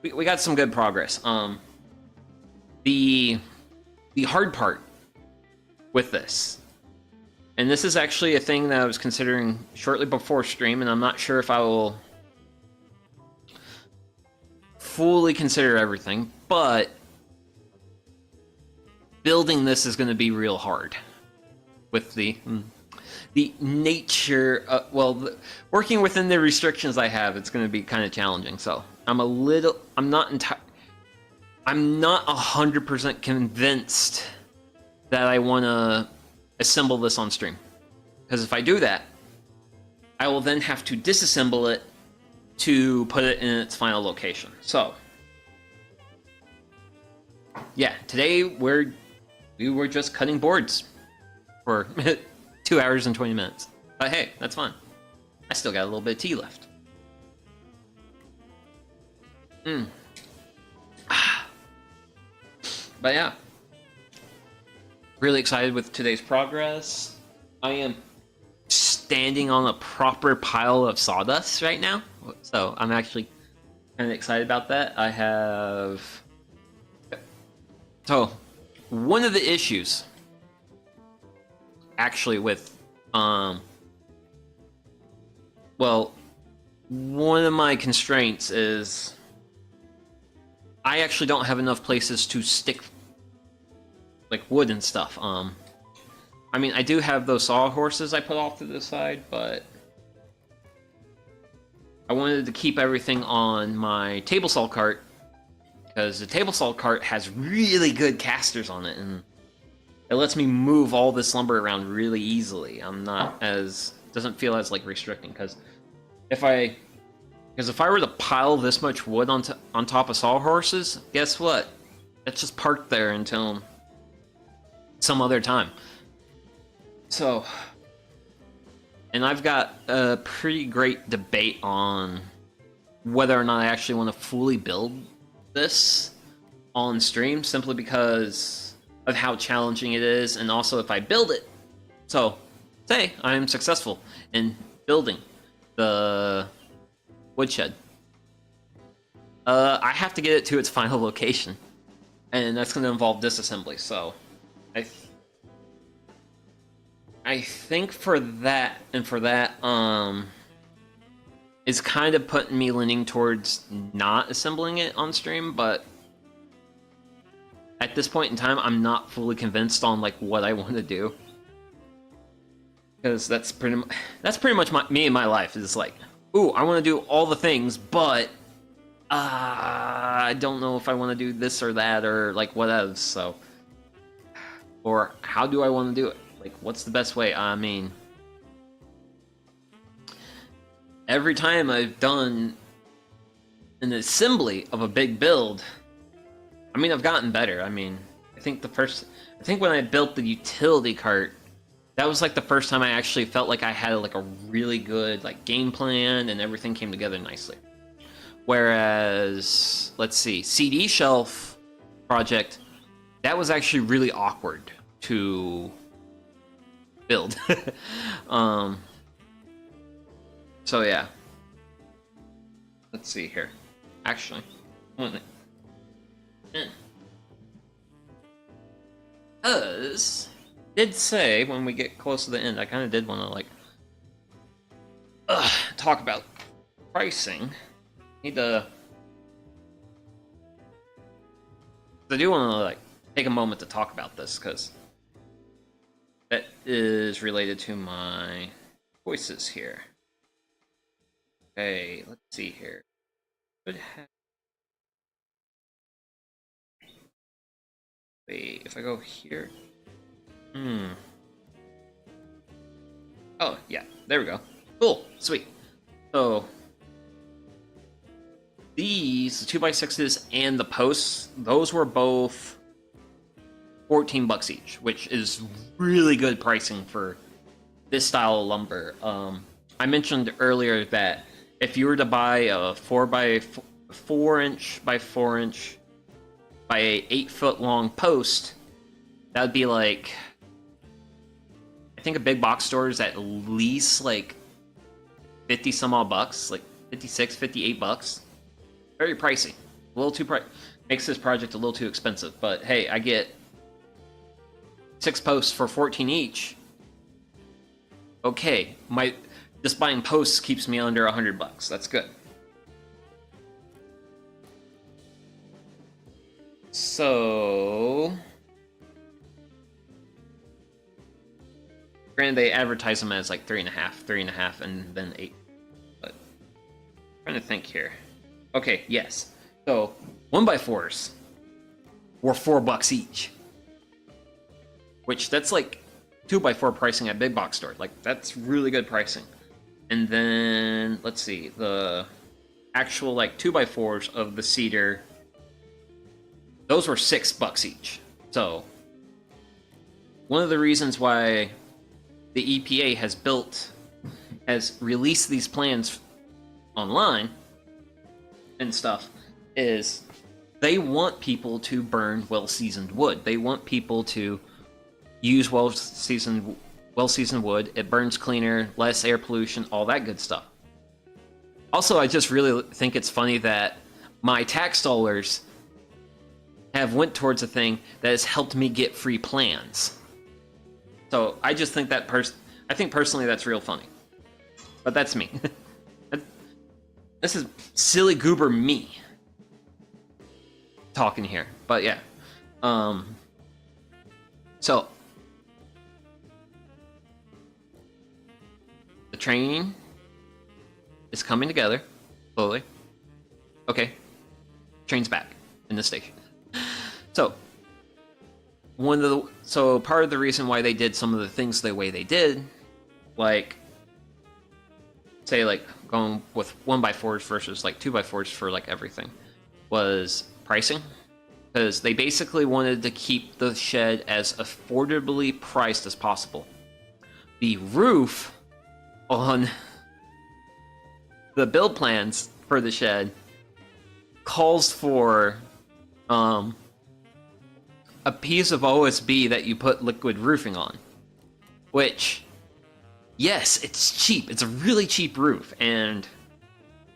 We got some good progress. The hard part with this, and this is actually a thing that I was considering shortly before stream, and I'm not sure if I will fully consider everything, but building this is going to be real hard with the nature. Working within the restrictions I have, it's going to be kind of challenging. So I'm not 100% convinced that I want to assemble this on stream, because if I do that, I will then have to disassemble it to put it in its final location. So yeah, today we were just cutting boards for 2 hours and 20 minutes. But hey, that's fine. I still got a little bit of tea left. But yeah. really excited with today's progress. I am standing on a proper pile of sawdust right now, so I'm actually kind of excited about that. I have... So, one of the issues, actually, with, well, one of my constraints is I actually don't have enough places to stick, like, wood and stuff. I mean, I do have those sawhorses I put off to the side, but I wanted to keep everything on my table saw cart, because the table saw cart has really good casters on it, and it lets me move all this lumber around really easily. I'm not as... doesn't feel as, like, restricting, because if I were to pile this much wood on top of sawhorses, guess what? It's just parked there until some other time. So, and I've got a pretty great debate on whether or not I actually want to fully build this on stream, simply because of how challenging it is, and also if I build it. So, say I'm successful in building the woodshed. I have to get it to its final location, and that's going to involve disassembly, so I think for that, is kind of putting me leaning towards not assembling it on stream, but at this point in time, I'm not fully convinced on, like, what I want to do. Because that's pretty much me in my life, is like, ooh, I want to do all the things, but I don't know if I want to do this or that, or, like, what else, so... Or, how do I want to do it? Like, what's the best way? I mean, every time I've done an assembly of a big build, I mean, I've gotten better. I mean, I think when I built the utility cart, that was, like, the first time I actually felt like I had, like, a really good, like, game plan, and everything came together nicely. Whereas, let's see, CD shelf project, that was actually really awkward to build. So yeah. Let's see here. Actually, because did say when we get close to the end, I kind of did want to, like, talk about pricing. Need to... I do want to, like, take a moment to talk about this, because that is related to my choices here. Okay, let's see here. Wait, if I go here... Oh, yeah, there we go. Cool, sweet. So, these, the 2x6s and the posts, those were both $14 each, which is really good pricing for this style of lumber. I mentioned earlier that if you were to buy a 4x4 by 4 inch by a 8-foot long post, that would be like, I think a big box store is at least like 50 some odd bucks, like 56, 58 bucks. Very pricey. A little too makes this project a little too expensive, but hey, I get 6 posts for 14 each. Okay, just buying posts keeps me under $100. That's good. So, granted, they advertise them as like 3.5, and then 8. But I'm trying to think here. Okay, yes. So 1x4s were $4 each, which that's like 2x4 pricing at big box store. Like, that's really good pricing. And then let's see, the actual like 2x4s of the cedar, those were $6 each. So one of the reasons why the EPA has released these plans online and stuff is they want people to burn well-seasoned wood. They want people to use well-seasoned wood. It burns cleaner, less air pollution, all that good stuff. Also, I just really think it's funny that my tax dollars have went towards a thing that has helped me get free plans. So I just think that I think personally that's real funny. But that's me. This is silly goober me talking here. But yeah. So the training is coming together slowly. Okay. Train's back in the station. So part of the reason why they did some of the things the way they did, like say like going with 1x4s versus like 2x4s for like everything, was pricing, because they basically wanted to keep the shed as affordably priced as possible. The roof on the build plans for the shed calls for a piece of OSB that you put liquid roofing on, which, yes, it's cheap. It's a really cheap roof, and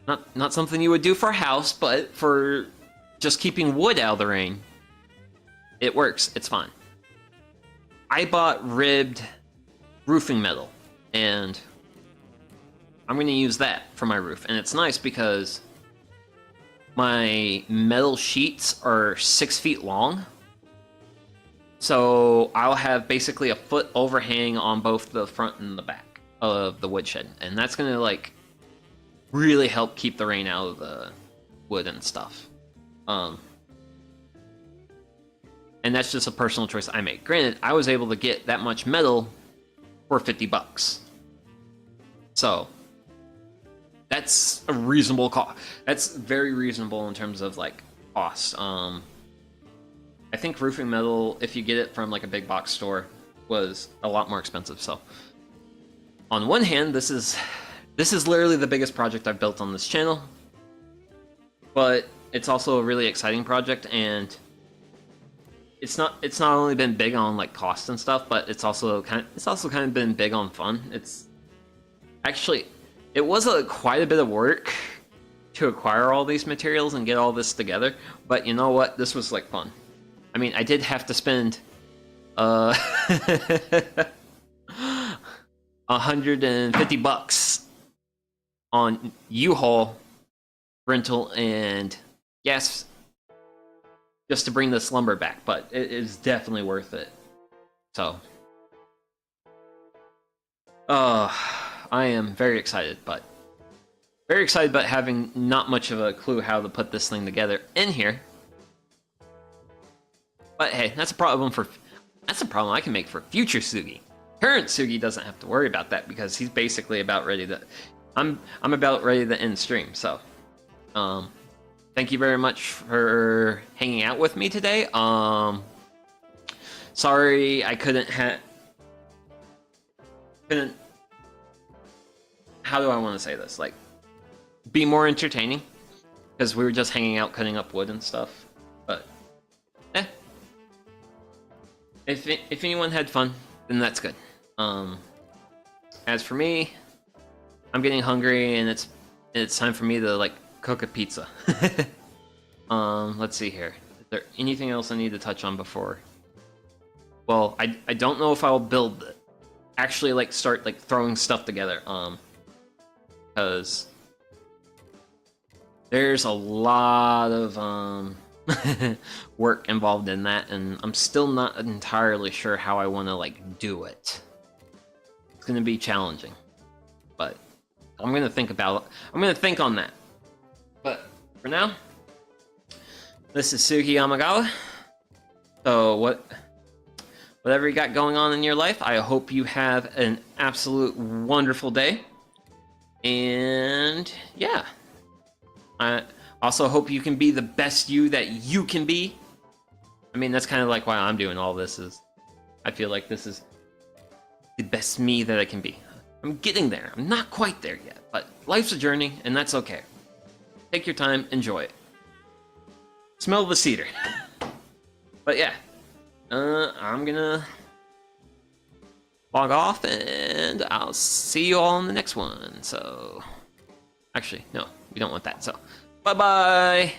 not something you would do for a house, but for just keeping wood out of the rain, it works. It's fine. I bought ribbed roofing metal, and I'm going to use that for my roof. And it's nice because my metal sheets are 6 feet long, so I'll have basically a foot overhang on both the front and the back of the woodshed, and that's going to like really help keep the rain out of the wood and stuff. And that's just a personal choice I made. Granted, I was able to get that much metal for $50. So that's a reasonable cost. That's very reasonable in terms of like cost. I think roofing metal, if you get it from like a big box store, was a lot more expensive. So on one hand, this is literally the biggest project I've built on this channel, but it's also a really exciting project, and it's not only been big on like cost and stuff, but it's also kind of been big on fun. It's actually, it was quite a bit of work to acquire all these materials and get all this together, but you know what? This was like fun. I mean, I did have to spend $150 on U-Haul rental and gas just to bring this lumber back, but it is definitely worth it. So I am very excited, but having not much of a clue how to put this thing together in here. But hey, that's a problem I can make for future Sugi. Current Sugi doesn't have to worry about that because he's basically about ready to. I'm about ready to end stream. So, thank you very much for hanging out with me today. Sorry I couldn't. How do I want to say this? Like, be more entertaining, because we were just hanging out, cutting up wood and stuff. But, if anyone had fun, then that's good. As for me, I'm getting hungry, and it's time for me to like cook a pizza. Let's see here. Is there anything else I need to touch on before? Well, I don't know if I'll actually like start like throwing stuff together. Because there's a lot of work involved in that, and I'm still not entirely sure how I want to like do it. It's gonna be challenging, but I'm gonna think about it. I'm gonna think on that. But for now, this is Sugi Yamagawa. So whatever you got going on in your life, I hope you have an absolute wonderful day. And yeah, I also hope you can be the best you that you can be. I mean, that's kind of like why I'm doing all this. I feel like this is the best me that I can be. I'm getting there. I'm not quite there yet, but life's a journey, and that's okay. Take your time, enjoy it. Smell the cedar. But yeah, I'm gonna log off, and I'll see you all in the next one. So, actually, no, we don't want that. So, bye-bye.